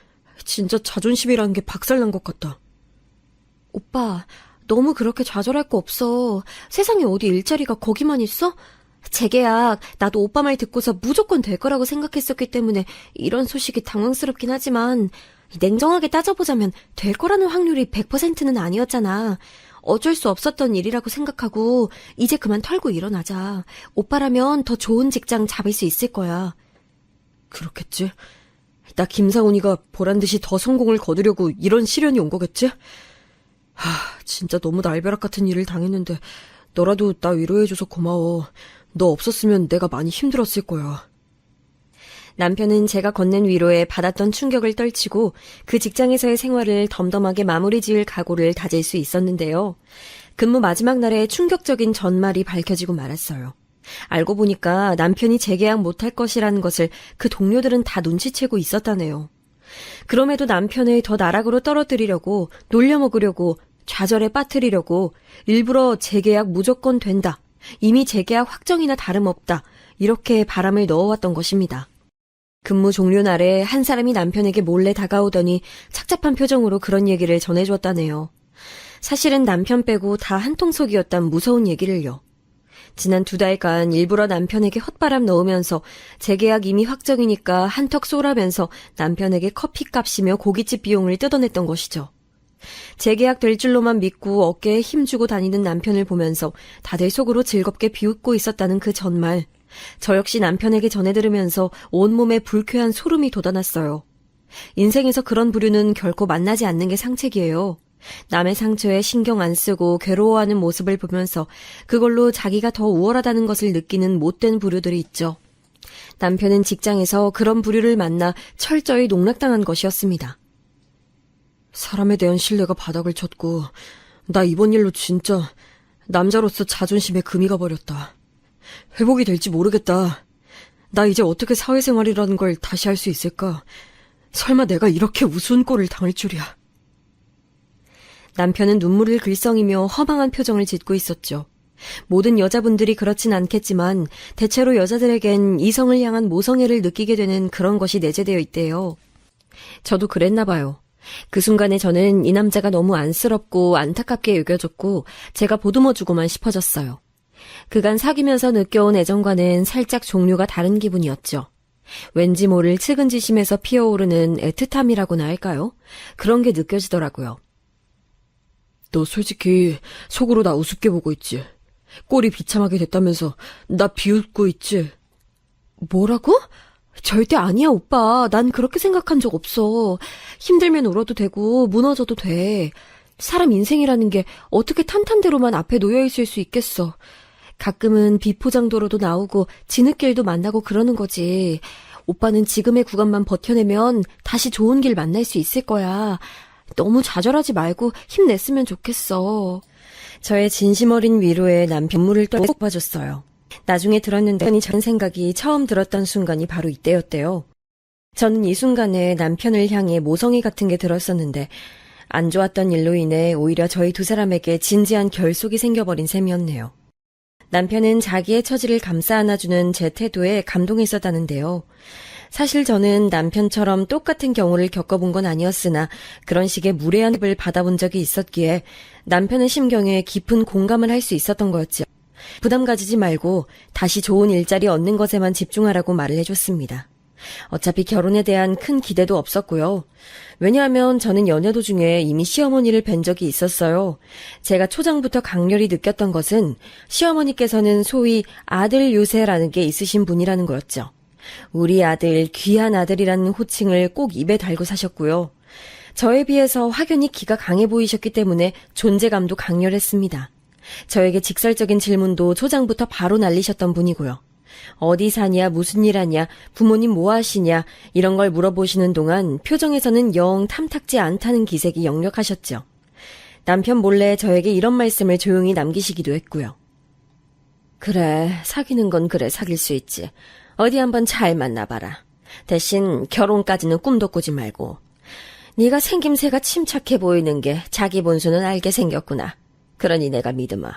진짜 자존심이라는 게 박살난 것 같다. 오빠, 너무 그렇게 좌절할 거 없어. 세상에 어디 일자리가 거기만 있어? 재계약, 나도 오빠 말 듣고서 무조건 될 거라고 생각했었기 때문에 이런 소식이 당황스럽긴 하지만 냉정하게 따져보자면 될 거라는 확률이 100%는 아니었잖아. 어쩔 수 없었던 일이라고 생각하고 이제 그만 털고 일어나자. 오빠라면 더 좋은 직장 잡을 수 있을 거야. 그렇겠지. 나 김상훈이가 보란듯이 더 성공을 거두려고 이런 시련이 온 거겠지? 진짜 너무 날벼락 같은 일을 당했는데 너라도 나 위로해줘서 고마워. 너 없었으면 내가 많이 힘들었을 거야. 남편은 제가 건넨 위로에 받았던 충격을 떨치고 그 직장에서의 생활을 덤덤하게 마무리 지을 각오를 다질 수 있었는데요. 근무 마지막 날에 충격적인 전말이 밝혀지고 말았어요. 알고 보니까 남편이 재계약 못할 것이라는 것을 그 동료들은 다 눈치채고 있었다네요. 그럼에도 남편을 더 나락으로 떨어뜨리려고, 놀려먹으려고, 좌절에 빠뜨리려고 일부러 재계약 무조건 된다. 이미 재계약 확정이나 다름없다. 이렇게 바람을 넣어왔던 것입니다. 근무 종료 날에 한 사람이 남편에게 몰래 다가오더니 착잡한 표정으로 그런 얘기를 전해주었다네요. 사실은 남편 빼고 다 한통속이었단 무서운 얘기를요. 지난 2달간 일부러 남편에게 헛바람 넣으면서 재계약 이미 확정이니까 한턱 쏘라면서 남편에게 커피값이며 고깃집 비용을 뜯어냈던 것이죠. 재계약 될 줄로만 믿고 어깨에 힘주고 다니는 남편을 보면서 다들 속으로 즐겁게 비웃고 있었다는 그 전말, 저 역시 남편에게 전해 들으면서 온몸에 불쾌한 소름이 돋아났어요. 인생에서 그런 부류는 결코 만나지 않는 게 상책이에요. 남의 상처에 신경 안 쓰고 괴로워하는 모습을 보면서 그걸로 자기가 더 우월하다는 것을 느끼는 못된 부류들이 있죠. 남편은 직장에서 그런 부류를 만나 철저히 농락당한 것이었습니다. 사람에 대한 신뢰가 바닥을 쳤고 나 이번 일로 진짜 남자로서 자존심에 금이 가버렸다. 회복이 될지 모르겠다. 나 이제 어떻게 사회생활이라는 걸 다시 할 수 있을까? 설마 내가 이렇게 우스운 꼴을 당할 줄이야. 남편은 눈물을 글썽이며 허망한 표정을 짓고 있었죠. 모든 여자분들이 그렇진 않겠지만 대체로 여자들에겐 이성을 향한 모성애를 느끼게 되는 그런 것이 내재되어 있대요. 저도 그랬나 봐요. 그 순간에 저는 이 남자가 너무 안쓰럽고 안타깝게 여겨졌고 제가 보듬어주고만 싶어졌어요. 그간 사귀면서 느껴온 애정과는 살짝 종류가 다른 기분이었죠. 왠지 모를 측은지심에서 피어오르는 애틋함이라고나 할까요? 그런 게 느껴지더라고요. 너 솔직히 속으로 나 우습게 보고 있지? 꼴이 비참하게 됐다면서 나 비웃고 있지? 뭐라고? 절대 아니야, 오빠. 난 그렇게 생각한 적 없어. 힘들면 울어도 되고 무너져도 돼. 사람 인생이라는 게 어떻게 탄탄대로만 앞에 놓여 있을 수 있겠어. 가끔은 비포장도로도 나오고 진흙길도 만나고 그러는 거지. 오빠는 지금의 구간만 버텨내면 다시 좋은 길 만날 수 있을 거야. 너무 좌절하지 말고 힘냈으면 좋겠어. 저의 진심 어린 위로에 남편 눈물을 뚝 빠졌어요. 나중에 들었는데 저는 생각이 처음 들었던 순간이 바로 이때였대요. 저는 이 순간에 남편을 향해 모성애 같은 게 들었었는데 안 좋았던 일로 인해 오히려 저희 두 사람에게 진지한 결속이 생겨버린 셈이었네요. 남편은 자기의 처지를 감싸 안아주는 제 태도에 감동했었다는데요. 사실 저는 남편처럼 똑같은 경우를 겪어본 건 아니었으나 그런 식의 무례한 을 받아본 적이 있었기에 남편의 심경에 깊은 공감을 할 수 있었던 거였죠. 부담 가지지 말고 다시 좋은 일자리 얻는 것에만 집중하라고 말을 해줬습니다. 어차피 결혼에 대한 큰 기대도 없었고요. 왜냐하면 저는 연애 도중에 이미 시어머니를 뵌 적이 있었어요. 제가 초장부터 강렬히 느꼈던 것은 시어머니께서는 소위 아들 요새라는 게 있으신 분이라는 거였죠. 우리 아들, 귀한 아들이라는 호칭을 꼭 입에 달고 사셨고요. 저에 비해서 확연히 기가 강해 보이셨기 때문에 존재감도 강렬했습니다. 저에게 직설적인 질문도 초장부터 바로 날리셨던 분이고요. 어디 사냐, 무슨 일 하냐, 부모님 뭐 하시냐 이런 걸 물어보시는 동안 표정에서는 영 탐탁지 않다는 기색이 역력하셨죠. 남편 몰래 저에게 이런 말씀을 조용히 남기시기도 했고요. 그래, 사귀는 건 그래 사귈 수 있지. 어디 한번 잘 만나봐라. 대신 결혼까지는 꿈도 꾸지 말고. 네가 생김새가 침착해 보이는 게 자기 본수는 알게 생겼구나. 그러니 내가 믿으마.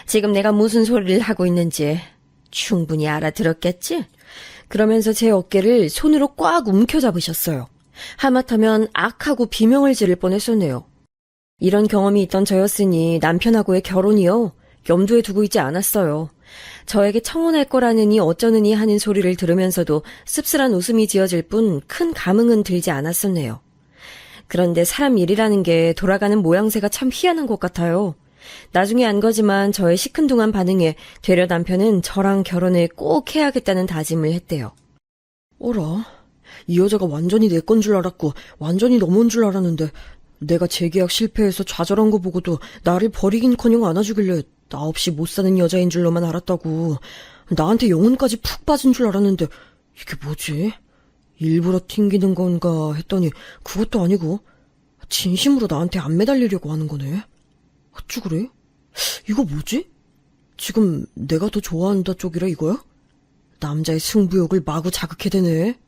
지금 내가 무슨 소리를 하고 있는지 충분히 알아들었겠지? 그러면서 제 어깨를 손으로 꽉 움켜잡으셨어요. 하마터면 악하고 비명을 지를 뻔했었네요. 이런 경험이 있던 저였으니 남편하고의 결혼이요. 염두에 두고 있지 않았어요. 저에게 청혼할 거라느니 어쩌느니 하는 소리를 들으면서도 씁쓸한 웃음이 지어질 뿐 큰 감흥은 들지 않았었네요. 그런데 사람 일이라는 게 돌아가는 모양새가 참 희한한 것 같아요. 나중에 안 거지만 저의 시큰둥한 반응에 되려 남편은 저랑 결혼을 꼭 해야겠다는 다짐을 했대요. 어라? 이 여자가 완전히 내 건 줄 알았고 완전히 넘어온 줄 알았는데 내가 재계약 실패해서 좌절한 거 보고도 나를 버리긴커녕 안아주길래 나 없이 못 사는 여자인 줄로만 알았다고. 나한테 영혼까지 푹 빠진 줄 알았는데 이게 뭐지? 일부러 튕기는 건가 했더니 그것도 아니고 진심으로 나한테 안 매달리려고 하는 거네. 어쭈 그래? 이거 뭐지? 지금 내가 더 좋아한다 쪽이라 이거야? 남자의 승부욕을 마구 자극해대네.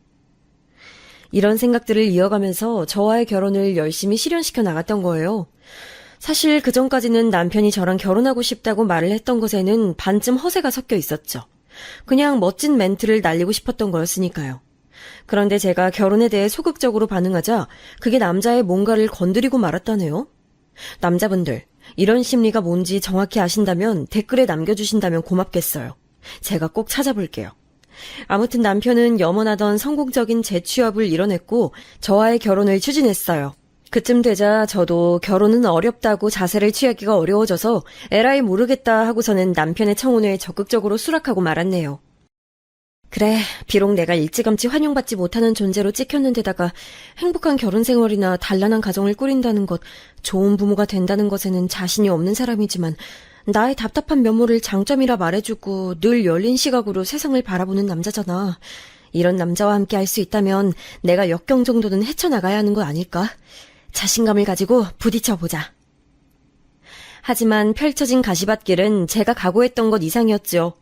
이런 생각들을 이어가면서 저와의 결혼을 열심히 실현시켜 나갔던 거예요. 사실 그전까지는 남편이 저랑 결혼하고 싶다고 말을 했던 것에는 반쯤 허세가 섞여 있었죠. 그냥 멋진 멘트를 날리고 싶었던 거였으니까요. 그런데 제가 결혼에 대해 소극적으로 반응하자 그게 남자의 뭔가를 건드리고 말았다네요. 남자분들, 이런 심리가 뭔지 정확히 아신다면 댓글에 남겨주신다면 고맙겠어요. 제가 꼭 찾아볼게요. 아무튼 남편은 염원하던 성공적인 재취업을 이뤄냈고 저와의 결혼을 추진했어요. 그쯤 되자 저도 결혼은 어렵다고 자세를 취하기가 어려워져서 에라이 모르겠다 하고서는 남편의 청혼에 적극적으로 수락하고 말았네요. 그래, 비록 내가 일찌감치 환영받지 못하는 존재로 찍혔는데다가 행복한 결혼 생활이나 단란한 가정을 꾸린다는 것, 좋은 부모가 된다는 것에는 자신이 없는 사람이지만 나의 답답한 면모를 장점이라 말해주고 늘 열린 시각으로 세상을 바라보는 남자잖아. 이런 남자와 함께 할 수 있다면 내가 역경 정도는 헤쳐나가야 하는 거 아닐까? 자신감을 가지고 부딪혀보자. 하지만 펼쳐진 가시밭길은 제가 각오했던 것 이상이었죠.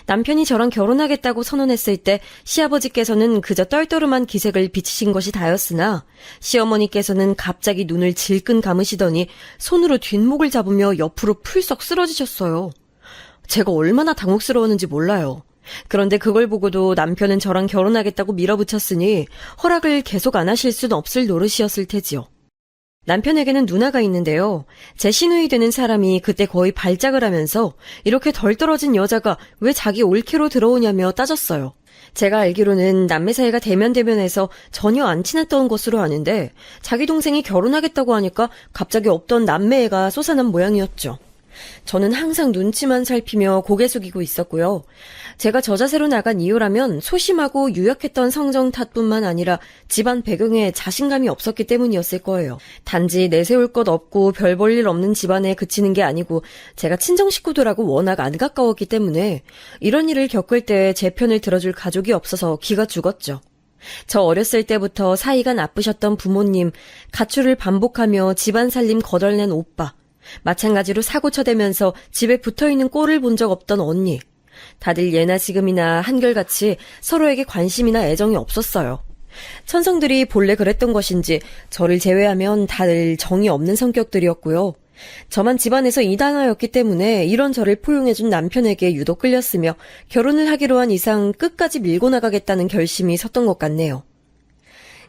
남편이 저랑 결혼하겠다고 선언했을 때 시아버지께서는 그저 떨떠름한 기색을 비치신 것이 다였으나 시어머니께서는 갑자기 눈을 질끈 감으시더니 손으로 뒷목을 잡으며 옆으로 풀썩 쓰러지셨어요. 제가 얼마나 당혹스러웠는지 몰라요. 그런데 그걸 보고도 남편은 저랑 결혼하겠다고 밀어붙였으니 허락을 계속 안 하실 순 없을 노릇이었을 테지요. 남편에게는 누나가 있는데요. 제 시누이 되는 사람이 그때 거의 발작을 하면서 이렇게 덜 떨어진 여자가 왜 자기 올케로 들어오냐며 따졌어요. 제가 알기로는 남매 사이가 대면대면해서 전혀 안 친했던 것으로 아는데 자기 동생이 결혼하겠다고 하니까 갑자기 없던 남매애가 솟아난 모양이었죠. 저는 항상 눈치만 살피며 고개 숙이고 있었고요. 제가 저 자세로 나간 이유라면 소심하고 유약했던 성정 탓뿐만 아니라 집안 배경에 자신감이 없었기 때문이었을 거예요. 단지 내세울 것 없고 별 볼 일 없는 집안에 그치는 게 아니고 제가 친정 식구들하고 워낙 안 가까웠기 때문에 이런 일을 겪을 때 제 편을 들어줄 가족이 없어서 기가 죽었죠. 저 어렸을 때부터 사이가 나쁘셨던 부모님, 가출을 반복하며 집안 살림 거덜낸 오빠, 마찬가지로 사고 쳐대면서 집에 붙어있는 꼴을 본 적 없던 언니. 다들 예나 지금이나 한결같이 서로에게 관심이나 애정이 없었어요. 천성들이 본래 그랬던 것인지 저를 제외하면 다들 정이 없는 성격들이었고요. 저만 집안에서 이단아였기 때문에 이런 저를 포용해준 남편에게 유독 끌렸으며 결혼을 하기로 한 이상 끝까지 밀고 나가겠다는 결심이 섰던 것 같네요.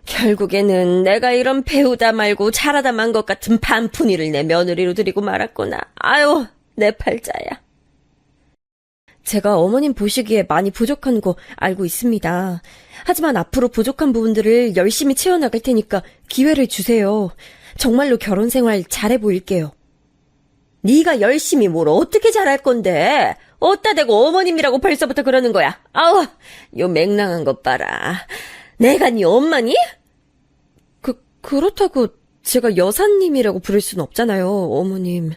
결국에는 내가 이런 배우다 말고 잘하다만 것 같은 반푼이를 내 며느리로 들이고 말았구나. 아유, 내 팔자야. 제가 어머님 보시기에 많이 부족한 거 알고 있습니다. 하지만 앞으로 부족한 부분들을 열심히 채워나갈 테니까 기회를 주세요. 정말로 결혼 생활 잘해 보일게요. 네가 열심히 뭘 어떻게 잘할 건데? 어따 대고 어머님이라고 벌써부터 그러는 거야. 아우, 요 맹랑한 것 봐라. 내가 네 엄마니? 그렇다고 제가 여사님이라고 부를 순 없잖아요, 어머님.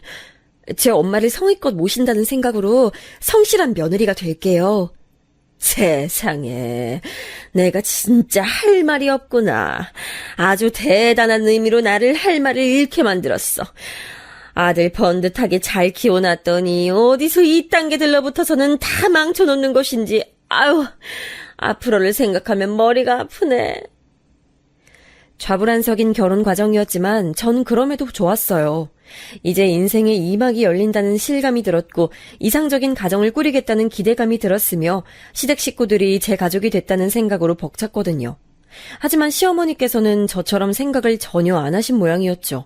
제 엄마를 성의껏 모신다는 생각으로 성실한 며느리가 될게요. 세상에, 내가 진짜 할 말이 없구나. 아주 대단한 의미로 나를 할 말을 잃게 만들었어. 아들 번듯하게 잘 키워놨더니 어디서 이딴 게 들러붙어서는 다 망쳐놓는 것인지. 아유, 앞으로를 생각하면 머리가 아프네. 좌불안석인 결혼 과정이었지만 전 그럼에도 좋았어요. 이제 인생의 이막이 열린다는 실감이 들었고 이상적인 가정을 꾸리겠다는 기대감이 들었으며 시댁 식구들이 제 가족이 됐다는 생각으로 벅찼거든요. 하지만 시어머니께서는 저처럼 생각을 전혀 안 하신 모양이었죠.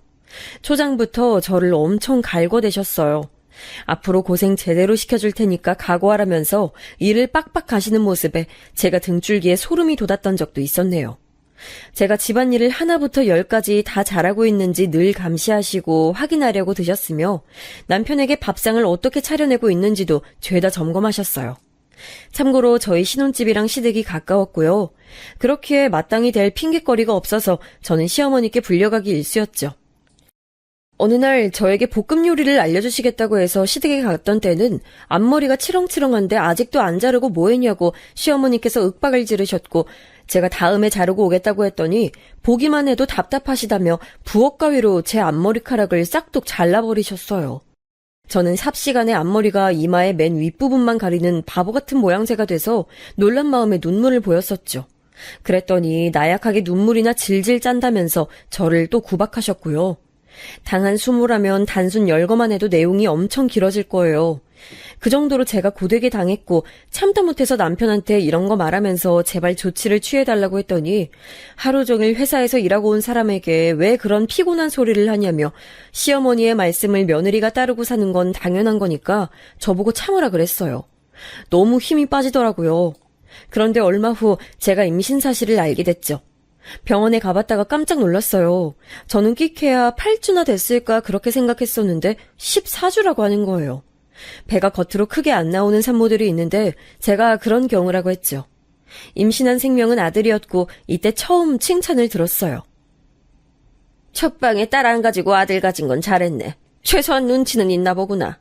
초장부터 저를 엄청 갈궈대셨어요. 앞으로 고생 제대로 시켜줄 테니까 각오하라면서 일을 빡빡 하시는 모습에 제가 등줄기에 소름이 돋았던 적도 있었네요. 제가 집안일을 하나부터 열까지 다 잘하고 있는지 늘 감시하시고 확인하려고 드셨으며 남편에게 밥상을 어떻게 차려내고 있는지도 죄다 점검하셨어요. 참고로 저희 신혼집이랑 시댁이 가까웠고요. 그렇기에 마땅히 될 핑곗거리가 없어서 저는 시어머니께 불려가기 일쑤였죠. 어느 날 저에게 볶음 요리를 알려주시겠다고 해서 시댁에 갔던 때는 앞머리가 치렁치렁한데 아직도 안 자르고 뭐 했냐고 시어머니께서 윽박을 지르셨고 제가 다음에 자르고 오겠다고 했더니 보기만 해도 답답하시다며 부엌 가위로 제 앞머리카락을 싹둑 잘라버리셨어요. 저는 삽시간에 앞머리가 이마의 맨 윗부분만 가리는 바보 같은 모양새가 돼서 놀란 마음에 눈물을 보였었죠. 그랬더니 나약하게 눈물이나 질질 짠다면서 저를 또 구박하셨고요. 당한 수모라면 단순 열거만 해도 내용이 엄청 길어질 거예요. 그 정도로 제가 고되게 당했고 참다 못해서 남편한테 이런 거 말하면서 제발 조치를 취해달라고 했더니 하루 종일 회사에서 일하고 온 사람에게 왜 그런 피곤한 소리를 하냐며 시어머니의 말씀을 며느리가 따르고 사는 건 당연한 거니까 저보고 참으라 그랬어요. 너무 힘이 빠지더라고요. 그런데 얼마 후 제가 임신 사실을 알게 됐죠. 병원에 가봤다가 깜짝 놀랐어요. 저는 끼케야 8주나 됐을까 그렇게 생각했었는데 14주라고 하는 거예요. 배가 겉으로 크게 안 나오는 산모들이 있는데 제가 그런 경우라고 했죠. 임신한 생명은 아들이었고 이때 처음 칭찬을 들었어요. 첫 방에 딸 안 가지고 아들 가진 건 잘했네. 최소한 눈치는 있나 보구나.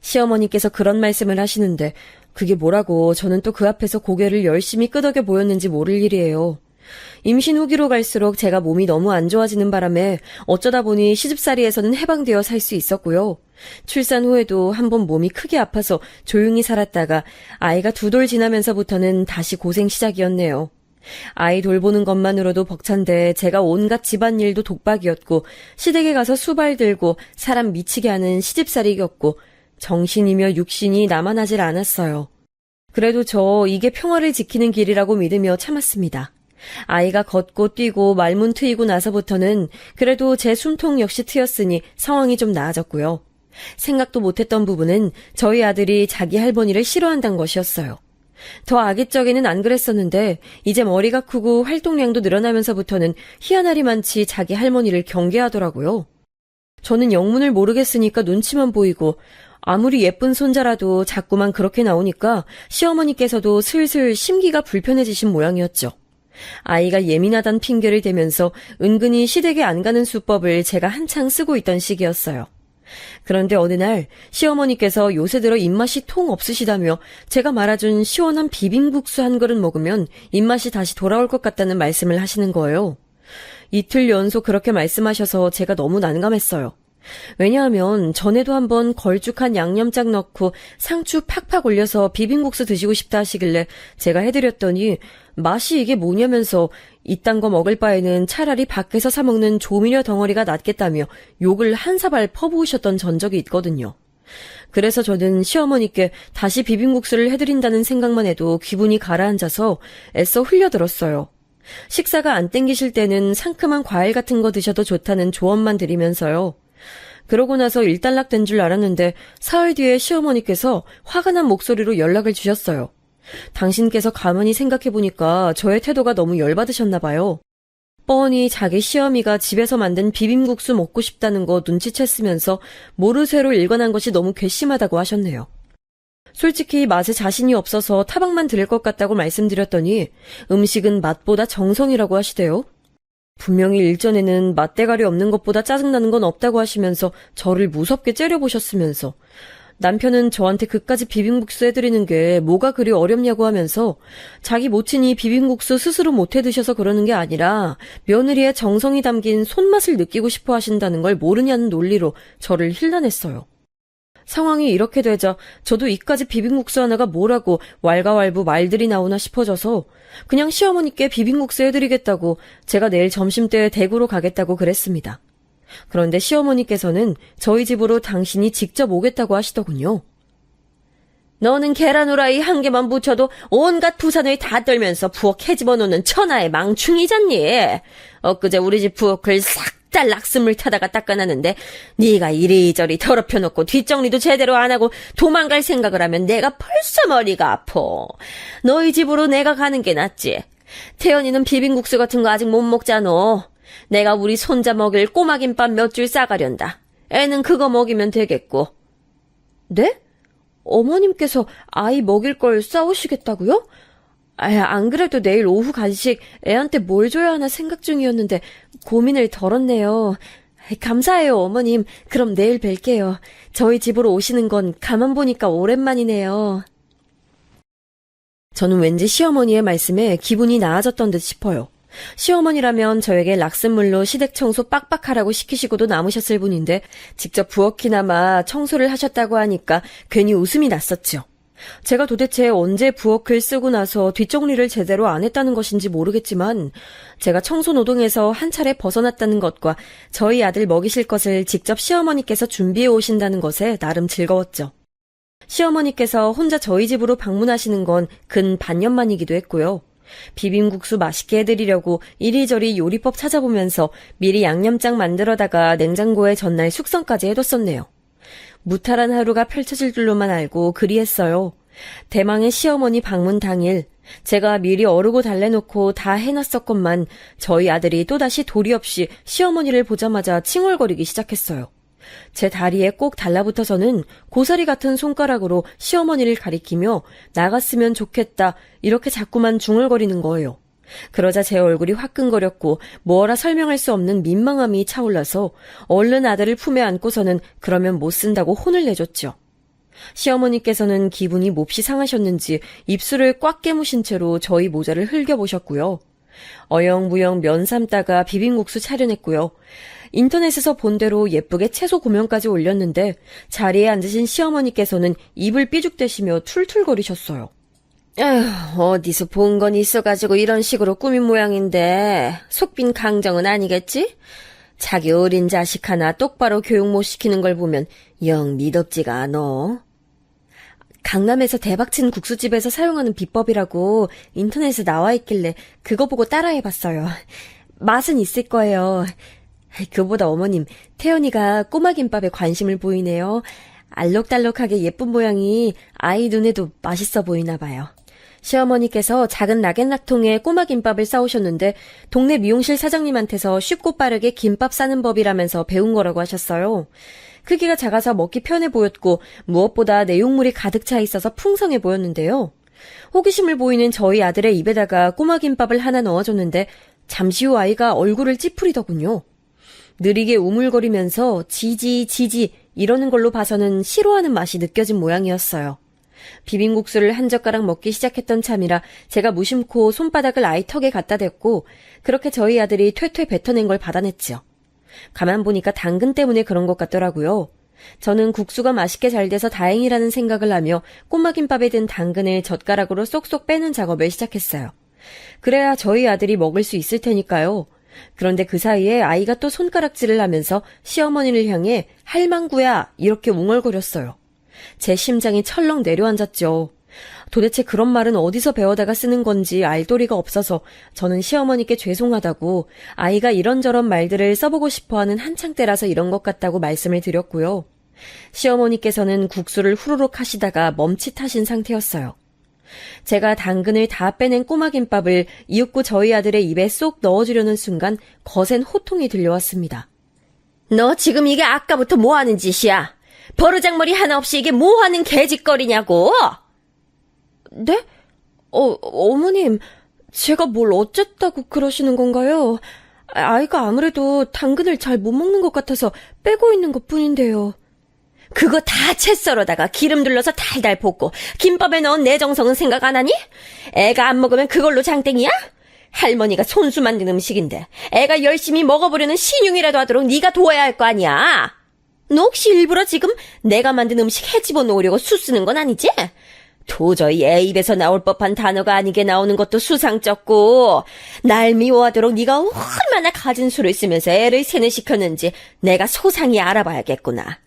시어머니께서 그런 말씀을 하시는데 그게 뭐라고 저는 또 그 앞에서 고개를 열심히 끄덕여 보였는지 모를 일이에요. 임신 후기로 갈수록 제가 몸이 너무 안 좋아지는 바람에 어쩌다 보니 시집살이에서는 해방되어 살 수 있었고요. 출산 후에도 한번 몸이 크게 아파서 조용히 살았다가 아이가 2돌 지나면서부터는 다시 고생 시작이었네요. 아이 돌보는 것만으로도 벅찬데 제가 온갖 집안일도 독박이었고 시댁에 가서 수발 들고 사람 미치게 하는 시집살이 겪고 정신이며 육신이 남아나질 않았어요. 그래도 저 이게 평화를 지키는 길이라고 믿으며 참았습니다. 아이가 걷고 뛰고 말문 트이고 나서부터는 그래도 제 숨통 역시 트였으니 상황이 좀 나아졌고요. 생각도 못했던 부분은 저희 아들이 자기 할머니를 싫어한다는 것이었어요. 더 아기 적에는 안 그랬었는데 이제 머리가 크고 활동량도 늘어나면서부터는 희한하리만치 자기 할머니를 경계하더라고요. 저는 영문을 모르겠으니까 눈치만 보이고 아무리 예쁜 손자라도 자꾸만 그렇게 나오니까 시어머니께서도 슬슬 심기가 불편해지신 모양이었죠. 아이가 예민하단 핑계를 대면서 은근히 시댁에 안 가는 수법을 제가 한창 쓰고 있던 시기였어요. 그런데 어느 날 시어머니께서 요새 들어 입맛이 통 없으시다며 제가 말아준 시원한 비빔국수 한 그릇 먹으면 입맛이 다시 돌아올 것 같다는 말씀을 하시는 거예요. 이틀 연속 그렇게 말씀하셔서 제가 너무 난감했어요. 왜냐하면 전에도 한번 걸쭉한 양념장 넣고 상추 팍팍 올려서 비빔국수 드시고 싶다 하시길래 제가 해드렸더니 맛이 이게 뭐냐면서 이딴 거 먹을 바에는 차라리 밖에서 사 먹는 조미료 덩어리가 낫겠다며 욕을 한 사발 퍼부으셨던 전적이 있거든요. 그래서 저는 시어머니께 다시 비빔국수를 해드린다는 생각만 해도 기분이 가라앉아서 애써 흘려들었어요. 식사가 안 땡기실 때는 상큼한 과일 같은 거 드셔도 좋다는 조언만 드리면서요. 그러고 나서 일단락된 줄 알았는데 사흘 뒤에 시어머니께서 화가 난 목소리로 연락을 주셨어요. 당신께서 가만히 생각해보니까 저의 태도가 너무 열받으셨나 봐요. 뻔히 자기 시어미가 집에서 만든 비빔국수 먹고 싶다는 거 눈치챘으면서 모르쇠로 일관한 것이 너무 괘씸하다고 하셨네요. 솔직히 맛에 자신이 없어서 타박만 드릴 것 같다고 말씀드렸더니 음식은 맛보다 정성이라고 하시대요. 분명히 일전에는 맛대가리 없는 것보다 짜증나는 건 없다고 하시면서 저를 무섭게 째려보셨으면서 남편은 저한테 그까지 비빔국수 해드리는 게 뭐가 그리 어렵냐고 하면서 자기 모친이 비빔국수 스스로 못 해드셔서 그러는 게 아니라 며느리의 정성이 담긴 손맛을 느끼고 싶어 하신다는 걸 모르냐는 논리로 저를 힐난했어요. 상황이 이렇게 되자 저도 이까지 비빔국수 하나가 뭐라고 왈가왈부 말들이 나오나 싶어져서 그냥 시어머니께 비빔국수 해드리겠다고 제가 내일 점심때 대구로 가겠다고 그랬습니다. 그런데 시어머니께서는 저희 집으로 당신이 직접 오겠다고 하시더군요. 너는 계란 후라이 한 개만 묻혀도 온갖 부산을 다 떨면서 부엌 해집어놓는 천하의 망충이잖니. 엊그제 우리 집 부엌을 싹 다 락스물 타다가 닦아놨는데 네가 이리저리 더럽혀놓고 뒷정리도 제대로 안 하고 도망갈 생각을 하면 내가 벌써 머리가 아파. 너희 집으로 내가 가는 게 낫지. 태연이는 비빔국수 같은 거 아직 못 먹잖아. 내가 우리 손자 먹일 꼬마김밥 몇 줄 싸가련다. 애는 그거 먹이면 되겠고. 네? 어머님께서 아이 먹일 걸 싸우시겠다고요? 안 그래도 내일 오후 간식 애한테 뭘 줘야 하나 생각 중이었는데 고민을 덜었네요. 감사해요, 어머님. 그럼 내일 뵐게요. 저희 집으로 오시는 건 가만 보니까 오랜만이네요. 저는 왠지 시어머니의 말씀에 기분이 나아졌던 듯 싶어요. 시어머니라면 저에게 락슨물로 시댁 청소 빡빡하라고 시키시고도 남으셨을 분인데 직접 부엌이나마 청소를 하셨다고 하니까 괜히 웃음이 났었죠. 제가 도대체 언제 부엌을 쓰고 나서 뒷정리를 제대로 안 했다는 것인지 모르겠지만 제가 청소노동에서 한 차례 벗어났다는 것과 저희 아들 먹이실 것을 직접 시어머니께서 준비해 오신다는 것에 나름 즐거웠죠. 시어머니께서 혼자 저희 집으로 방문하시는 건 근 반년만이기도 했고요. 비빔국수 맛있게 해드리려고 이리저리 요리법 찾아보면서 미리 양념장 만들어다가 냉장고에 전날 숙성까지 해뒀었네요. 무탈한 하루가 펼쳐질 줄로만 알고 그리했어요. 대망의 시어머니 방문 당일 제가 미리 어르고 달래놓고 다 해놨었건만 저희 아들이 또다시 도리 없이 시어머니를 보자마자 칭얼거리기 시작했어요. 제 다리에 꼭 달라붙어서는 고사리 같은 손가락으로 시어머니를 가리키며 나갔으면 좋겠다 이렇게 자꾸만 중얼거리는 거예요. 그러자 제 얼굴이 화끈거렸고 뭐라 설명할 수 없는 민망함이 차올라서 얼른 아들을 품에 안고서는 그러면 못 쓴다고 혼을 내줬죠. 시어머니께서는 기분이 몹시 상하셨는지 입술을 꽉 깨무신 채로 저희 모자를 흘겨보셨고요. 어영부영 면 삶다가 비빔국수 차려냈고요. 인터넷에서 본 대로 예쁘게 채소 고명까지 올렸는데 자리에 앉으신 시어머니께서는 입을 삐죽대시며 툴툴거리셨어요. 에휴, 어디서 본 건 있어가지고 이런 식으로 꾸민 모양인데 속빈 강정은 아니겠지? 자기 어린 자식 하나 똑바로 교육 못 시키는 걸 보면 영 미덥지가 않어. 강남에서 대박친 국수집에서 사용하는 비법이라고 인터넷에 나와 있길래 그거 보고 따라해봤어요. 맛은 있을 거예요. 그보다 어머님, 태연이가 꼬마 김밥에 관심을 보이네요. 알록달록하게 예쁜 모양이 아이 눈에도 맛있어 보이나 봐요. 시어머니께서 작은 나겐락통에 꼬마 김밥을 싸오셨는데 동네 미용실 사장님한테서 쉽고 빠르게 김밥 싸는 법이라면서 배운 거라고 하셨어요. 크기가 작아서 먹기 편해 보였고 무엇보다 내용물이 가득 차 있어서 풍성해 보였는데요. 호기심을 보이는 저희 아들의 입에다가 꼬마 김밥을 하나 넣어줬는데 잠시 후 아이가 얼굴을 찌푸리더군요. 느리게 우물거리면서 지지 이러는 걸로 봐서는 싫어하는 맛이 느껴진 모양이었어요. 비빔국수를 한 젓가락 먹기 시작했던 참이라 제가 무심코 손바닥을 아이 턱에 갖다 댔고 그렇게 저희 아들이 퇴퇴 뱉어낸 걸 받아냈죠. 가만 보니까 당근 때문에 그런 것 같더라고요. 저는 국수가 맛있게 잘 돼서 다행이라는 생각을 하며 꼬마김밥에 든 당근을 젓가락으로 쏙쏙 빼는 작업을 시작했어요. 그래야 저희 아들이 먹을 수 있을 테니까요. 그런데 그 사이에 아이가 또 손가락질을 하면서 시어머니를 향해 할망구야 이렇게 웅얼거렸어요. 제 심장이 철렁 내려앉았죠. 도대체 그런 말은 어디서 배워다가 쓰는 건지 알 도리가 없어서 저는 시어머니께 죄송하다고 아이가 이런저런 말들을 써보고 싶어하는 한창 때라서 이런 것 같다고 말씀을 드렸고요. 시어머니께서는 국수를 후루룩 하시다가 멈칫하신 상태였어요. 제가 당근을 다 빼낸 꼬마김밥을 이윽고 저희 아들의 입에 쏙 넣어주려는 순간 거센 호통이 들려왔습니다. 너 지금 이게 아까부터 뭐하는 짓이야? 버르장머리 하나 없이 이게 뭐하는 개짓거리냐고? 네? 어머님, 제가 뭘 어쨌다고 그러시는 건가요? 아이가 아무래도 당근을 잘 못 먹는 것 같아서 빼고 있는 것 뿐인데요. 그거 다 채 썰어다가 기름 둘러서 달달 볶고 김밥에 넣은 내 정성은 생각 안 하니? 애가 안 먹으면 그걸로 장땡이야? 할머니가 손수 만든 음식인데 애가 열심히 먹어보려는 신용이라도 하도록 네가 도와야 할 거 아니야? 너 혹시 일부러 지금 내가 만든 음식 해집어 놓으려고 수 쓰는 건 아니지? 도저히 애 입에서 나올 법한 단어가 아니게 나오는 것도 수상쩍고 날 미워하도록 네가 얼마나 가진 수를 쓰면서 애를 세뇌시켰는지 내가 소상히 알아봐야겠구나.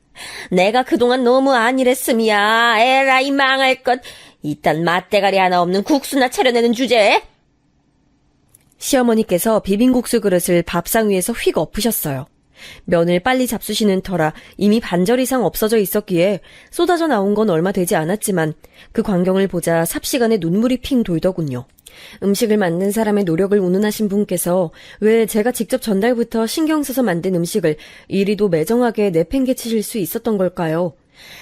내가 그동안 너무 안일했음이야. 에라이 망할 것. 이딴 맛대가리 하나 없는 국수나 차려내는 주제에. 시어머니께서 비빔국수 그릇을 밥상 위에서 휙 엎으셨어요. 면을 빨리 잡수시는 터라 이미 반절 이상 없어져 있었기에 쏟아져 나온 건 얼마 되지 않았지만 그 광경을 보자 삽시간에 눈물이 핑 돌더군요. 음식을 만든 사람의 노력을 운운하신 분께서 왜 제가 직접 전달부터 신경 써서 만든 음식을 이리도 매정하게 내팽개치실 수 있었던 걸까요?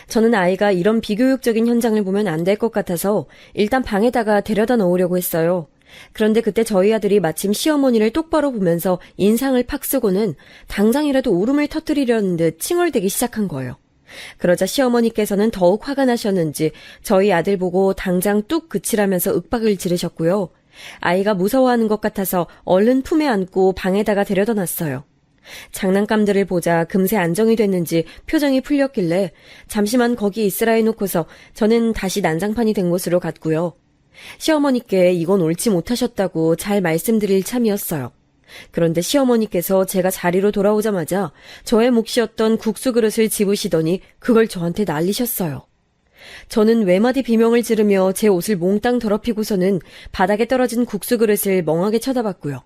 저는 아이가 이런 비교육적인 현장을 보면 안 될 것 같아서 일단 방에다가 데려다 놓으려고 했어요. 그런데 그때 저희 아들이 마침 시어머니를 똑바로 보면서 인상을 팍 쓰고는 당장이라도 울음을 터뜨리려는 듯 칭얼대기 시작한 거예요. 그러자 시어머니께서는 더욱 화가 나셨는지 저희 아들 보고 당장 뚝 그치라면서 윽박을 지르셨고요. 아이가 무서워하는 것 같아서 얼른 품에 안고 방에다가 데려다 놨어요. 장난감들을 보자 금세 안정이 됐는지 표정이 풀렸길래 잠시만 거기 있으라 해놓고서 저는 다시 난장판이 된 곳으로 갔고요. 시어머니께 이건 옳지 못하셨다고 잘 말씀드릴 참이었어요. 그런데 시어머니께서 제가 자리로 돌아오자마자 저의 몫이었던 국수 그릇을 집으시더니 그걸 저한테 날리셨어요. 저는 외마디 비명을 지르며 제 옷을 몽땅 더럽히고서는 바닥에 떨어진 국수 그릇을 멍하게 쳐다봤고요.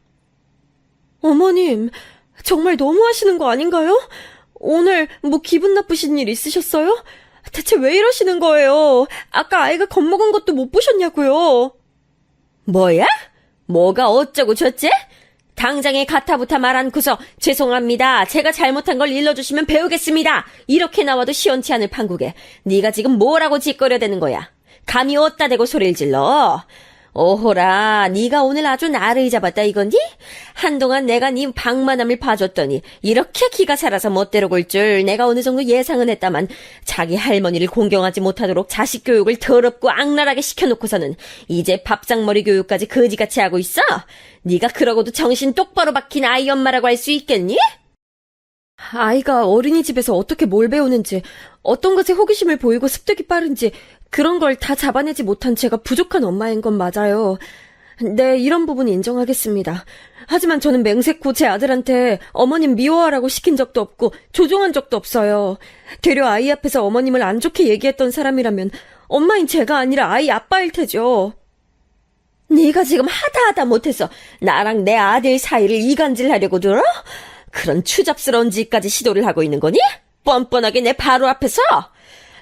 어머님, 정말 너무하시는 거 아닌가요? 오늘 뭐 기분 나쁘신 일 있으셨어요? 대체 왜 이러시는 거예요? 아까 아이가 겁먹은 것도 못 보셨냐고요? 뭐야? 뭐가 어쩌고 저째? 당장에 가타부타 말 않고서 죄송합니다. 제가 잘못한 걸 일러주시면 배우겠습니다. 이렇게 나와도 시원치 않을 판국에 네가 지금 뭐라고 짓거려대는 거야? 감히 어디다 대고 소리를 질러? 오호라, 네가 오늘 아주 나를 잡았다 이건디? 한동안 내가 네 방만함을 봐줬더니 이렇게 기가 살아서 멋대로 굴 줄 내가 어느 정도 예상은 했다만 자기 할머니를 공경하지 못하도록 자식 교육을 더럽고 악랄하게 시켜놓고서는 이제 밥상머리 교육까지 거지같이 하고 있어? 네가 그러고도 정신 똑바로 박힌 아이 엄마라고 할 수 있겠니? 아이가 어린이집에서 어떻게 뭘 배우는지, 어떤 것에 호기심을 보이고 습득이 빠른지 그런 걸 다 잡아내지 못한 제가 부족한 엄마인 건 맞아요. 네, 이런 부분 인정하겠습니다. 하지만 저는 맹세코 제 아들한테 어머님 미워하라고 시킨 적도 없고 조종한 적도 없어요. 되려 아이 앞에서 어머님을 안 좋게 얘기했던 사람이라면 엄마인 제가 아니라 아이 아빠일 테죠. 네가 지금 하다 못해서 나랑 내 아들 사이를 이간질하려고 들어? 그런 추잡스러운 짓까지 시도를 하고 있는 거니? 뻔뻔하게 내 바로 앞에서?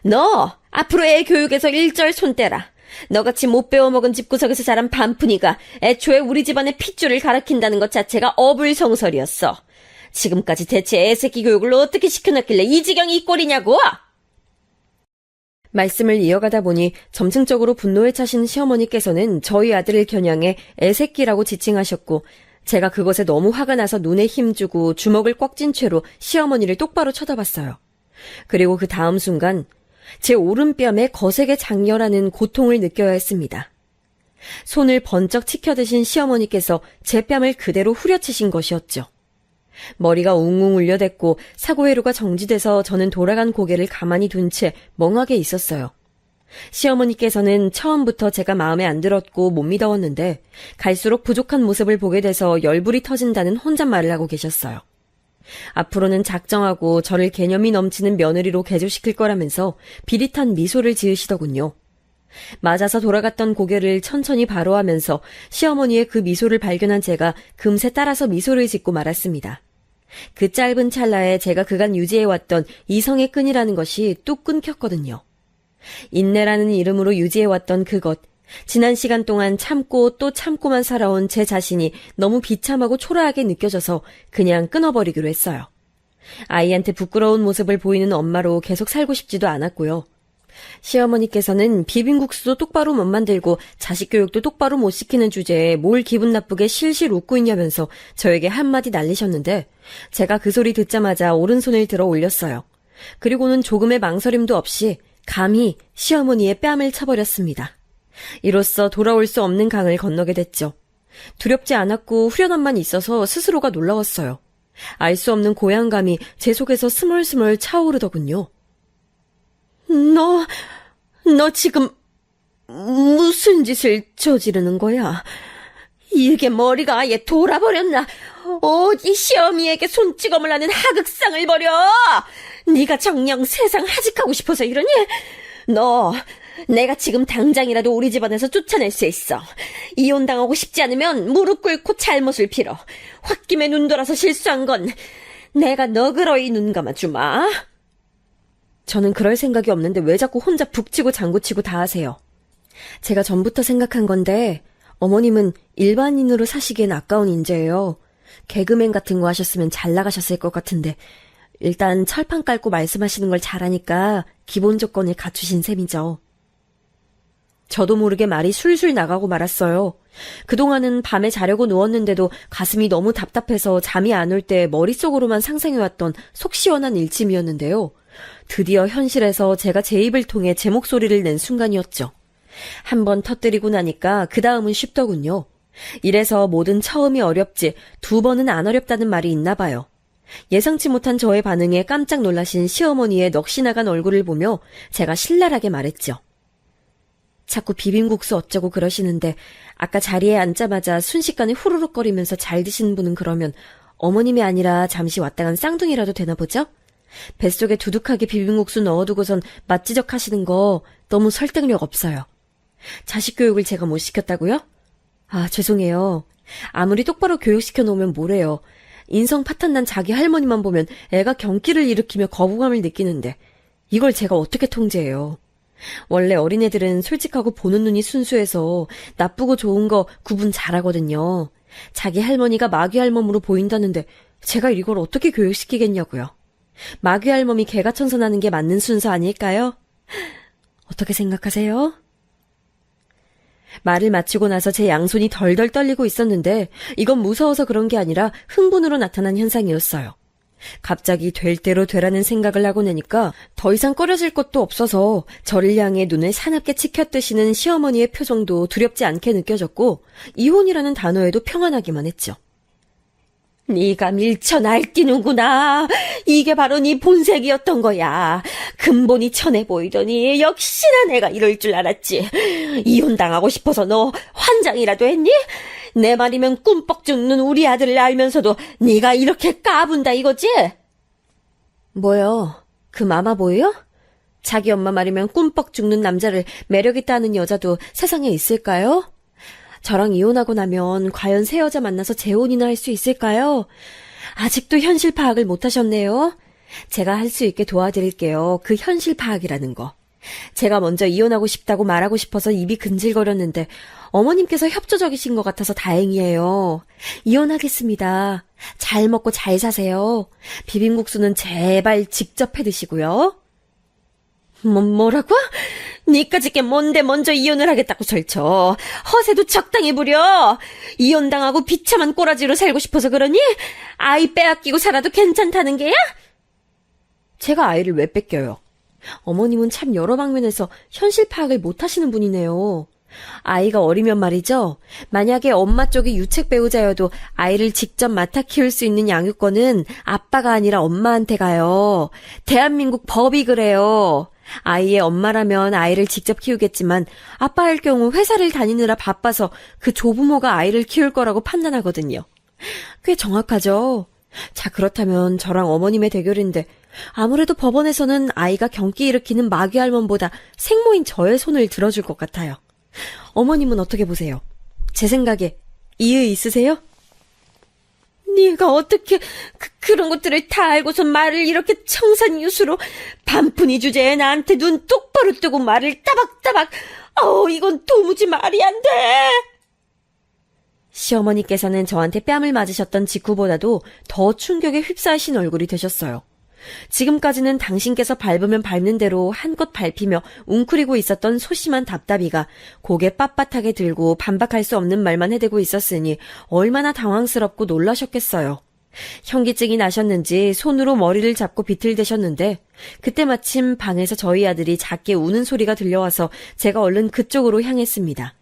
너 앞으로 애 교육에서 일절 손 떼라. 너같이 못 배워먹은 집구석에서 자란 반푼이가 애초에 우리 집안의 핏줄을 가리킨다는 것 자체가 어불성설이었어. 지금까지 대체 애새끼 교육을 어떻게 시켜놨길래 이 지경이 이 꼴이냐고? 말씀을 이어가다 보니 점층적으로 분노에 차신 시어머니께서는 저희 아들을 겨냥해 애새끼라고 지칭하셨고 제가 그것에 너무 화가 나서 눈에 힘주고 주먹을 꽉 쥔 채로 시어머니를 똑바로 쳐다봤어요. 그리고 그 다음 순간 제 오른뺨에 거세게 장렬하는 고통을 느껴야 했습니다. 손을 번쩍 치켜드신 시어머니께서 제 뺨을 그대로 후려치신 것이었죠. 머리가 웅웅 울려댔고 사고회로가 정지돼서 저는 돌아간 고개를 가만히 둔 채 멍하게 있었어요. 시어머니께서는 처음부터 제가 마음에 안 들었고 못 믿어왔는데 갈수록 부족한 모습을 보게 돼서 열불이 터진다는 혼잣말을 하고 계셨어요. 앞으로는 작정하고 저를 개념이 넘치는 며느리로 개조시킬 거라면서 비릿한 미소를 지으시더군요. 맞아서 돌아갔던 고개를 천천히 바로 하면서 시어머니의 그 미소를 발견한 제가 금세 따라서 미소를 짓고 말았습니다. 그 짧은 찰나에 제가 그간 유지해왔던 이성의 끈이라는 것이 뚝 끊겼거든요. 인내라는 이름으로 유지해왔던 그것, 지난 시간 동안 참고 또 참고만 살아온 제 자신이 너무 비참하고 초라하게 느껴져서 그냥 끊어버리기로 했어요. 아이한테 부끄러운 모습을 보이는 엄마로 계속 살고 싶지도 않았고요. 시어머니께서는 비빔국수도 똑바로 못 만들고 자식 교육도 똑바로 못 시키는 주제에 뭘 기분 나쁘게 실실 웃고 있냐면서 저에게 한마디 날리셨는데 제가 그 소리 듣자마자 오른손을 들어 올렸어요. 그리고는 조금의 망설임도 없이 감히 시어머니의 뺨을 쳐버렸습니다. 이로써 돌아올 수 없는 강을 건너게 됐죠. 두렵지 않았고 후련함만 있어서 스스로가 놀라웠어요. 알 수 없는 고향감이 제 속에서 스멀스멀 차오르더군요. 너 지금 무슨 짓을 저지르는 거야? 이게 머리가 아예 돌아버렸나? 어디 시어미에게 손찌검을 하는 하극상을 벌여! 네가 정녕 세상 하직하고 싶어서 이러니? 내가 지금 당장이라도 우리 집안에서 쫓아낼 수 있어. 이혼당하고 싶지 않으면 무릎 꿇고 잘못을 빌어. 홧김에 눈돌아서 실수한 건 내가 너그러이 눈 감아주마. 저는 그럴 생각이 없는데 왜 자꾸 혼자 북치고 장구치고 다 하세요. 제가 전부터 생각한 건데 어머님은 일반인으로 사시기엔 아까운 인재예요. 개그맨 같은 거 하셨으면 잘 나가셨을 것 같은데 일단 철판 깔고 말씀하시는 걸 잘하니까 기본 조건을 갖추신 셈이죠. 저도 모르게 말이 술술 나가고 말았어요. 그동안은 밤에 자려고 누웠는데도 가슴이 너무 답답해서 잠이 안 올 때 머릿속으로만 상상해왔던 속 시원한 일침이었는데요. 드디어 현실에서 제가 제 입을 통해 제 목소리를 낸 순간이었죠. 한번 터뜨리고 나니까 그 다음은 쉽더군요. 이래서 뭐든 처음이 어렵지 두 번은 안 어렵다는 말이 있나 봐요. 예상치 못한 저의 반응에 깜짝 놀라신 시어머니의 넋이 나간 얼굴을 보며 제가 신랄하게 말했죠. 자꾸 비빔국수 어쩌고 그러시는데 아까 자리에 앉자마자 순식간에 후루룩거리면서 잘 드시는 분은 그러면 어머님이 아니라 잠시 왔다 간 쌍둥이라도 되나 보죠? 뱃속에 두둑하게 비빔국수 넣어두고선 맛지적 하시는 거 너무 설득력 없어요. 자식 교육을 제가 못 시켰다고요? 아, 죄송해요. 아무리 똑바로 교육시켜 놓으면 뭐래요. 인성 파탄난 자기 할머니만 보면 애가 경기를 일으키며 거부감을 느끼는데 이걸 제가 어떻게 통제해요. 원래 어린애들은 솔직하고 보는 눈이 순수해서 나쁘고 좋은 거 구분 잘하거든요. 자기 할머니가 마귀 할멈으로 보인다는데 제가 이걸 어떻게 교육시키겠냐고요. 마귀 할멈이 개가천선하는 게 맞는 순서 아닐까요? 어떻게 생각하세요? 말을 마치고 나서 제 양손이 덜덜 떨리고 있었는데 이건 무서워서 그런 게 아니라 흥분으로 나타난 현상이었어요. 갑자기 될 대로 되라는 생각을 하고 나니까 더 이상 꺼려질 것도 없어서 저를 향해 눈을 사납게 치켜뜨시는 시어머니의 표정도 두렵지 않게 느껴졌고 이혼이라는 단어에도 평안하기만 했죠. 네가 밀쳐 날뛰는구나. 이게 바로 네 본색이었던 거야. 근본이 천해 보이더니 역시나 내가 이럴 줄 알았지. 이혼당하고 싶어서 너 환장이라도 했니? 내 말이면 꿈뻑 죽는 우리 아들을 알면서도 네가 이렇게 까분다 이거지? 뭐요? 그 마마보이요? 자기 엄마 말이면 꿈뻑 죽는 남자를 매력있다 하는 여자도 세상에 있을까요? 저랑 이혼하고 나면 과연 새 여자 만나서 재혼이나 할 수 있을까요? 아직도 현실 파악을 못하셨네요. 제가 할 수 있게 도와드릴게요. 그 현실 파악이라는 거. 제가 먼저 이혼하고 싶다고 말하고 싶어서 입이 근질거렸는데 어머님께서 협조적이신 것 같아서 다행이에요. 이혼하겠습니다. 잘 먹고 잘 사세요. 비빔국수는 제발 직접 해 드시고요. 뭐라고? 니까짓 게 뭔데 먼저 이혼을 하겠다고 설쳐. 허세도 적당히 부려. 이혼당하고 비참한 꼬라지로 살고 싶어서 그러니? 아이 빼앗기고 살아도 괜찮다는 게야? 제가 아이를 왜 뺏겨요? 어머님은 참 여러 방면에서 현실 파악을 못하시는 분이네요. 아이가 어리면 말이죠. 만약에 엄마 쪽이 유책 배우자여도 아이를 직접 맡아 키울 수 있는 양육권은 아빠가 아니라 엄마한테 가요. 대한민국 법이 그래요. 아이의 엄마라면 아이를 직접 키우겠지만 아빠 할 경우 회사를 다니느라 바빠서 그 조부모가 아이를 키울 거라고 판단하거든요. 꽤 정확하죠? 자, 그렇다면 저랑 어머님의 대결인데 아무래도 법원에서는 아이가 경기 일으키는 마귀 할멈보다 생모인 저의 손을 들어줄 것 같아요. 어머님은 어떻게 보세요? 제 생각에 이의 있으세요? 네가 어떻게 그런 것들을 다 알고서 말을 이렇게 청산유수로 반푼이 주제에 나한테 눈 똑바로 뜨고 말을 따박따박. 이건 도무지 말이 안 돼. 시어머니께서는 저한테 뺨을 맞으셨던 직후보다도 더 충격에 휩싸이신 얼굴이 되셨어요. 지금까지는 당신께서 밟으면 밟는 대로 한껏 밟히며 웅크리고 있었던 소심한 답답이가 고개 빳빳하게 들고 반박할 수 없는 말만 해대고 있었으니 얼마나 당황스럽고 놀라셨겠어요. 현기증이 나셨는지 손으로 머리를 잡고 비틀대셨는데 그때 마침 방에서 저희 아들이 작게 우는 소리가 들려와서 제가 얼른 그쪽으로 향했습니다.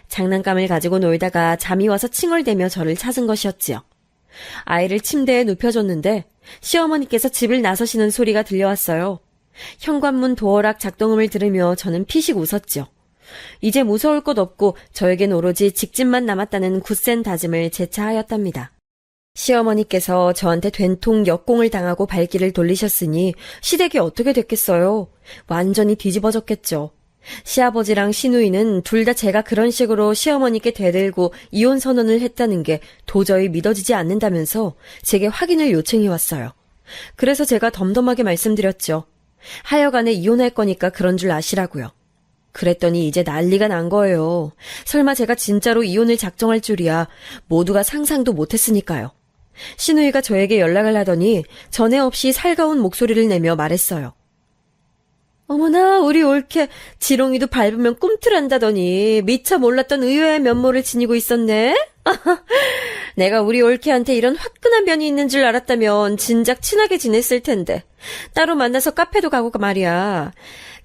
장난감을 가지고 놀다가 잠이 와서 칭얼대며 저를 찾은 것이었지요. 아이를 침대에 눕혀줬는데 시어머니께서 집을 나서시는 소리가 들려왔어요. 현관문 도어락 작동음을 들으며 저는 피식 웃었죠. 이제 무서울 것 없고 저에겐 오로지 직진만 남았다는 굳센 다짐을 재차하였답니다. 시어머니께서 저한테 된통 역공을 당하고 발길을 돌리셨으니 시댁이 어떻게 됐겠어요? 완전히 뒤집어졌겠죠. 시아버지랑 시누이는 둘 다 제가 그런 식으로 시어머니께 대들고 이혼 선언을 했다는 게 도저히 믿어지지 않는다면서 제게 확인을 요청해 왔어요. 그래서 제가 덤덤하게 말씀드렸죠. 하여간에 이혼할 거니까 그런 줄 아시라고요. 그랬더니 이제 난리가 난 거예요. 설마 제가 진짜로 이혼을 작정할 줄이야. 모두가 상상도 못했으니까요. 시누이가 저에게 연락을 하더니 전에 없이 살가운 목소리를 내며 말했어요. 어머나, 우리 올케 지롱이도 밟으면 꿈틀한다더니 미처 몰랐던 의외의 면모를 지니고 있었네. 내가 우리 올케한테 이런 화끈한 면이 있는 줄 알았다면 진작 친하게 지냈을 텐데. 따로 만나서 카페도 가고 말이야.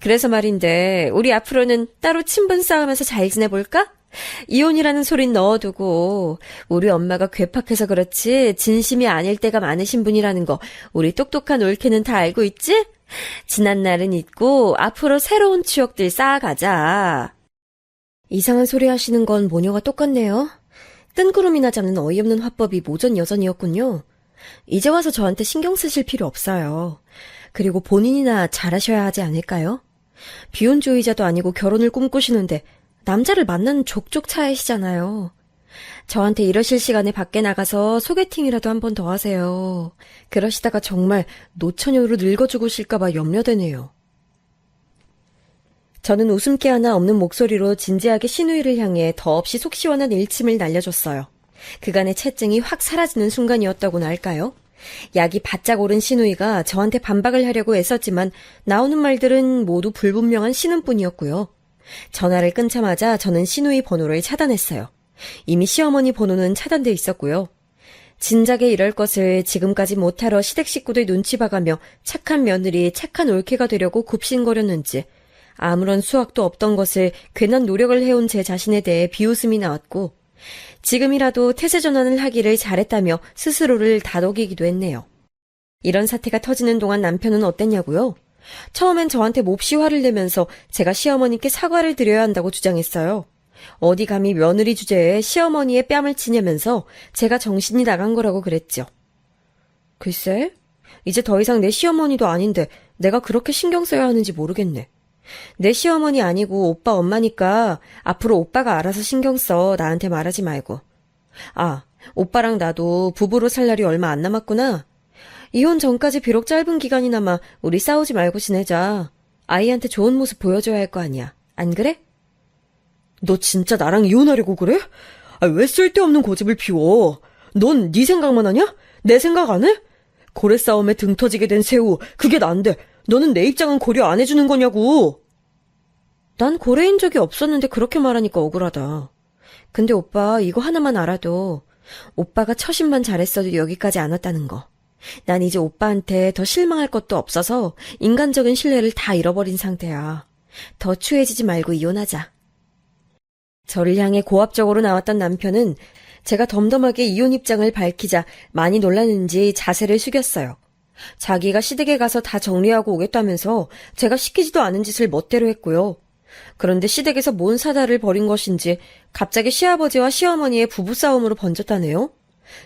그래서 말인데 우리 앞으로는 따로 친분 쌓으면서 잘 지내볼까? 이혼이라는 소린 넣어두고 우리 엄마가 괴팍해서 그렇지 진심이 아닐 때가 많으신 분이라는 거 우리 똑똑한 올케는 다 알고 있지? 지난 날은 잊고 앞으로 새로운 추억들 쌓아가자. 이상한 소리 하시는 건 모녀가 똑같네요. 뜬구름이나 잡는 어이없는 화법이 모전 여전이었군요. 이제 와서 저한테 신경 쓰실 필요 없어요. 그리고 본인이나 잘하셔야 하지 않을까요? 비혼주의자도 아니고 결혼을 꿈꾸시는데 남자를 만나는 족족 차이시잖아요. 저한테 이러실 시간에 밖에 나가서 소개팅이라도 한 번 더 하세요. 그러시다가 정말 노처녀로 늙어 죽으실까봐 염려되네요. 저는 웃음기 하나 없는 목소리로 진지하게 신우이를 향해 더없이 속 시원한 일침을 날려줬어요. 그간의 채증이 확 사라지는 순간이었다고나 할까요? 약이 바짝 오른 신우이가 저한테 반박을 하려고 애썼지만 나오는 말들은 모두 불분명한 신음뿐이었고요. 전화를 끊자마자 저는 신우이 번호를 차단했어요. 이미 시어머니 번호는 차단돼 있었고요. 진작에 이럴 것을 지금까지 못하러 시댁 식구들 눈치 봐가며 착한 며느리, 착한 올케가 되려고 굽신거렸는지 아무런 수확도 없던 것을 괜한 노력을 해온 제 자신에 대해 비웃음이 나왔고 지금이라도 태세 전환을 하기를 잘했다며 스스로를 다독이기도 했네요. 이런 사태가 터지는 동안 남편은 어땠냐고요? 처음엔 저한테 몹시 화를 내면서 제가 시어머니께 사과를 드려야 한다고 주장했어요. 어디 감히 며느리 주제에 시어머니의 뺨을 치냐면서 제가 정신이 나간 거라고 그랬죠. 글쎄, 이제 더 이상 내 시어머니도 아닌데 내가 그렇게 신경 써야 하는지 모르겠네. 내 시어머니 아니고 오빠 엄마니까 앞으로 오빠가 알아서 신경 써. 나한테 말하지 말고. 아, 오빠랑 나도 부부로 살 날이 얼마 안 남았구나. 이혼 전까지 비록 짧은 기간이나마 우리 싸우지 말고 지내자. 아이한테 좋은 모습 보여줘야 할 거 아니야. 안 그래? 너 진짜 나랑 이혼하려고 그래? 왜 쓸데없는 고집을 피워? 넌 네 생각만 하냐? 내 생각 안 해? 고래 싸움에 등 터지게 된 새우, 그게 난데 너는 내 입장은 고려 안 해주는 거냐고. 난 고래인 적이 없었는데 그렇게 말하니까 억울하다. 근데 오빠 이거 하나만 알아도 오빠가 처신만 잘했어도 여기까지 안 왔다는 거. 난 이제 오빠한테 더 실망할 것도 없어서 인간적인 신뢰를 다 잃어버린 상태야. 더 추해지지 말고 이혼하자. 저를 향해 고압적으로 나왔던 남편은 제가 덤덤하게 이혼 입장을 밝히자 많이 놀랐는지 자세를 숙였어요. 자기가 시댁에 가서 다 정리하고 오겠다면서 제가 시키지도 않은 짓을 멋대로 했고요. 그런데 시댁에서 뭔 사달을 벌인 것인지 갑자기 시아버지와 시어머니의 부부싸움으로 번졌다네요.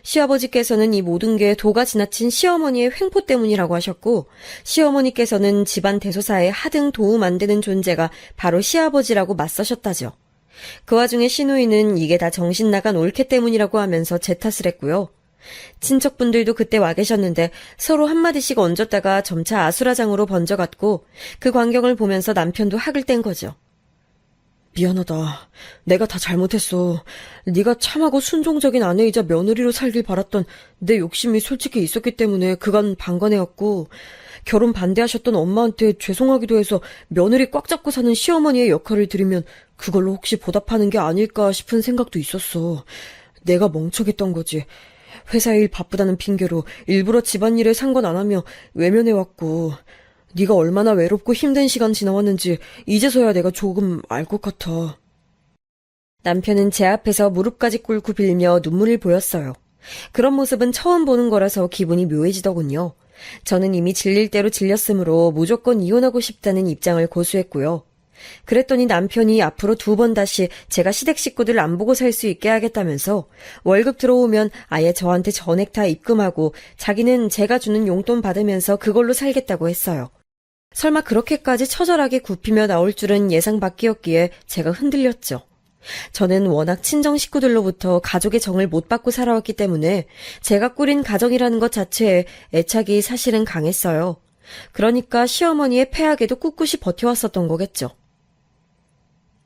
시아버지께서는 이 모든 게 도가 지나친 시어머니의 횡포 때문이라고 하셨고 시어머니께서는 집안 대소사에 하등 도움 안 되는 존재가 바로 시아버지라고 맞서셨다죠. 그 와중에 시누이는 이게 다 정신 나간 올케 때문이라고 하면서 제 탓을 했고요. 친척분들도 그때 와 계셨는데 서로 한마디씩 얹었다가 점차 아수라장으로 번져갔고 그 광경을 보면서 남편도 학을 뗀 거죠. 미안하다. 내가 다 잘못했어. 네가 참하고 순종적인 아내이자 며느리로 살길 바랐던 내 욕심이 솔직히 있었기 때문에 그간 방관해왔고 결혼 반대하셨던 엄마한테 죄송하기도 해서 며느리 꽉 잡고 사는 시어머니의 역할을 들이면 그걸로 혹시 보답하는 게 아닐까 싶은 생각도 있었어. 내가 멍청했던 거지. 회사 일 바쁘다는 핑계로 일부러 집안일에 상관 안 하며 외면해왔고 네가 얼마나 외롭고 힘든 시간 지나왔는지 이제서야 내가 조금 알 것 같아. 남편은 제 앞에서 무릎까지 꿇고 빌며 눈물을 보였어요. 그런 모습은 처음 보는 거라서 기분이 묘해지더군요. 저는 이미 질릴 대로 질렸으므로 무조건 이혼하고 싶다는 입장을 고수했고요. 그랬더니 남편이 앞으로 2번 다시 제가 시댁 식구들 안 보고 살 수 있게 하겠다면서 월급 들어오면 아예 저한테 전액 다 입금하고 자기는 제가 주는 용돈 받으면서 그걸로 살겠다고 했어요. 설마 그렇게까지 처절하게 굽히며 나올 줄은 예상 밖이었기에 제가 흔들렸죠. 저는 워낙 친정 식구들로부터 가족의 정을 못 받고 살아왔기 때문에 제가 꾸린 가정이라는 것 자체에 애착이 사실은 강했어요. 그러니까 시어머니의 폐악에도 꿋꿋이 버텨왔었던 거겠죠.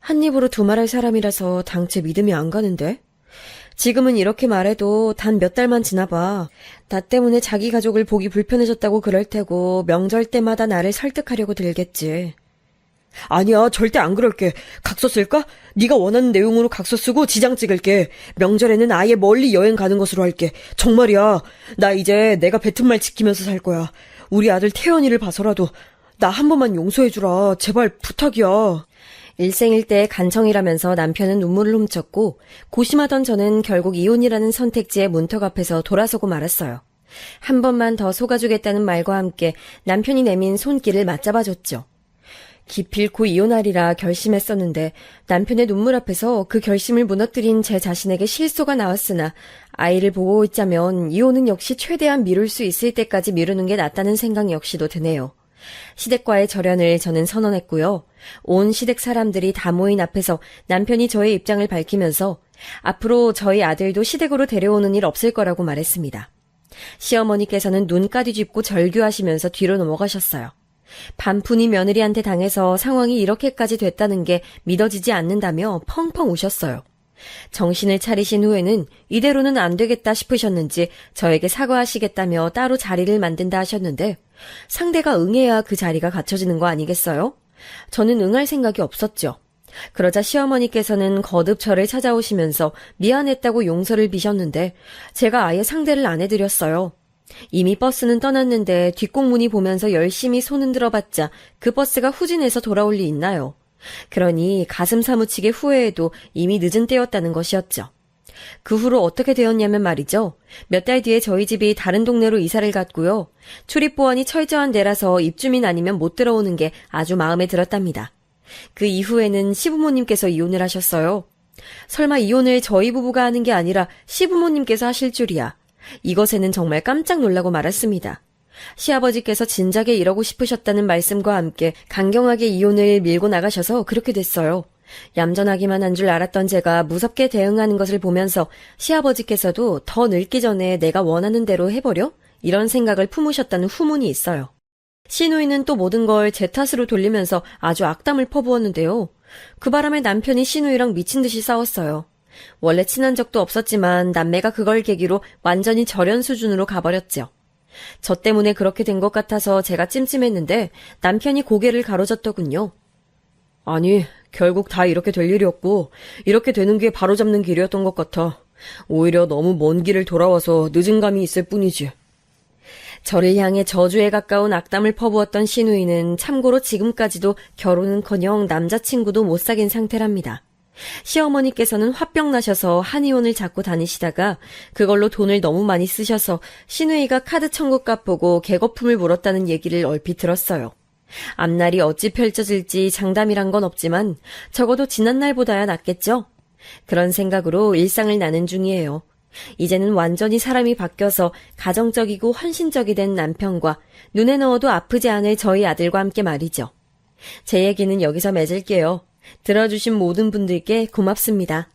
한 입으로 두말할 사람이라서 당최 믿음이 안 가는데? 지금은 이렇게 말해도 단 몇 달만 지나봐. 나 때문에 자기 가족을 보기 불편해졌다고 그럴 테고 명절 때마다 나를 설득하려고 들겠지. 아니야, 절대 안 그럴게. 각서 쓸까? 네가 원하는 내용으로 각서 쓰고 지장 찍을게. 명절에는 아예 멀리 여행 가는 것으로 할게. 정말이야. 나 이제 내가 뱉은 말 지키면서 살 거야. 우리 아들 태연이를 봐서라도 나 한 번만 용서해주라. 제발 부탁이야. 일생일대의 간청이라면서 남편은 눈물을 훔쳤고 고심하던 저는 결국 이혼이라는 선택지의 문턱 앞에서 돌아서고 말았어요. 한 번만 더 속아주겠다는 말과 함께 남편이 내민 손길을 맞잡아줬죠. 기필코 이혼하리라 결심했었는데 남편의 눈물 앞에서 그 결심을 무너뜨린 제 자신에게 실소가 나왔으나 아이를 보고 있자면 이혼은 역시 최대한 미룰 수 있을 때까지 미루는 게 낫다는 생각 역시도 드네요. 시댁과의 절연을 저는 선언했고요. 온 시댁 사람들이 다 모인 앞에서 남편이 저의 입장을 밝히면서 앞으로 저희 아들도 시댁으로 데려오는 일 없을 거라고 말했습니다. 시어머니께서는 눈까지 짚고 절규하시면서 뒤로 넘어가셨어요. 반푼이 며느리한테 당해서 상황이 이렇게까지 됐다는 게 믿어지지 않는다며 펑펑 우셨어요. 정신을 차리신 후에는 이대로는 안 되겠다 싶으셨는지 저에게 사과하시겠다며 따로 자리를 만든다 하셨는데 상대가 응해야 그 자리가 갖춰지는 거 아니겠어요? 저는 응할 생각이 없었죠. 그러자 시어머니께서는 거듭 저를 찾아오시면서 미안했다고 용서를 비셨는데 제가 아예 상대를 안 해드렸어요. 이미 버스는 떠났는데 뒷공문이 보면서 열심히 손 흔들어봤자 그 버스가 후진해서 돌아올 리 있나요? 그러니 가슴 사무치게 후회해도 이미 늦은 때였다는 것이었죠. 그 후로 어떻게 되었냐면 말이죠. 몇 달 뒤에 저희 집이 다른 동네로 이사를 갔고요. 출입보안이 철저한 데라서 입주민 아니면 못 들어오는 게 아주 마음에 들었답니다. 그 이후에는 시부모님께서 이혼을 하셨어요. 설마 이혼을 저희 부부가 하는 게 아니라 시부모님께서 하실 줄이야. 이것에는 정말 깜짝 놀라고 말았습니다. 시아버지께서 진작에 이러고 싶으셨다는 말씀과 함께 강경하게 이혼을 밀고 나가셔서 그렇게 됐어요. 얌전하기만 한 줄 알았던 제가 무섭게 대응하는 것을 보면서 시아버지께서도 더 늙기 전에 내가 원하는 대로 해버려? 이런 생각을 품으셨다는 후문이 있어요. 시누이는 또 모든 걸 제 탓으로 돌리면서 아주 악담을 퍼부었는데요. 그 바람에 남편이 시누이랑 미친 듯이 싸웠어요. 원래 친한 적도 없었지만 남매가 그걸 계기로 완전히 절연 수준으로 가버렸죠. 저 때문에 그렇게 된 것 같아서 제가 찜찜했는데 남편이 고개를 가로젓더군요. 아니, 결국 다 이렇게 될 일이었고 이렇게 되는 게 바로잡는 길이었던 것 같아. 오히려 너무 먼 길을 돌아와서 늦은 감이 있을 뿐이지. 저를 향해 저주에 가까운 악담을 퍼부었던 시누이는 참고로 지금까지도 결혼은커녕 남자친구도 못 사귄 상태랍니다. 시어머니께서는 화병 나셔서 한의원을 잡고 다니시다가 그걸로 돈을 너무 많이 쓰셔서 시누이가 카드 청구값 보고 개거품을 물었다는 얘기를 얼핏 들었어요. 앞날이 어찌 펼쳐질지 장담이란 건 없지만 적어도 지난날보다야 낫겠죠? 그런 생각으로 일상을 나눈 중이에요. 이제는 완전히 사람이 바뀌어서 가정적이고 헌신적이 된 남편과 눈에 넣어도 아프지 않을 저희 아들과 함께 말이죠. 제 얘기는 여기서 맺을게요. 들어주신 모든 분들께 고맙습니다.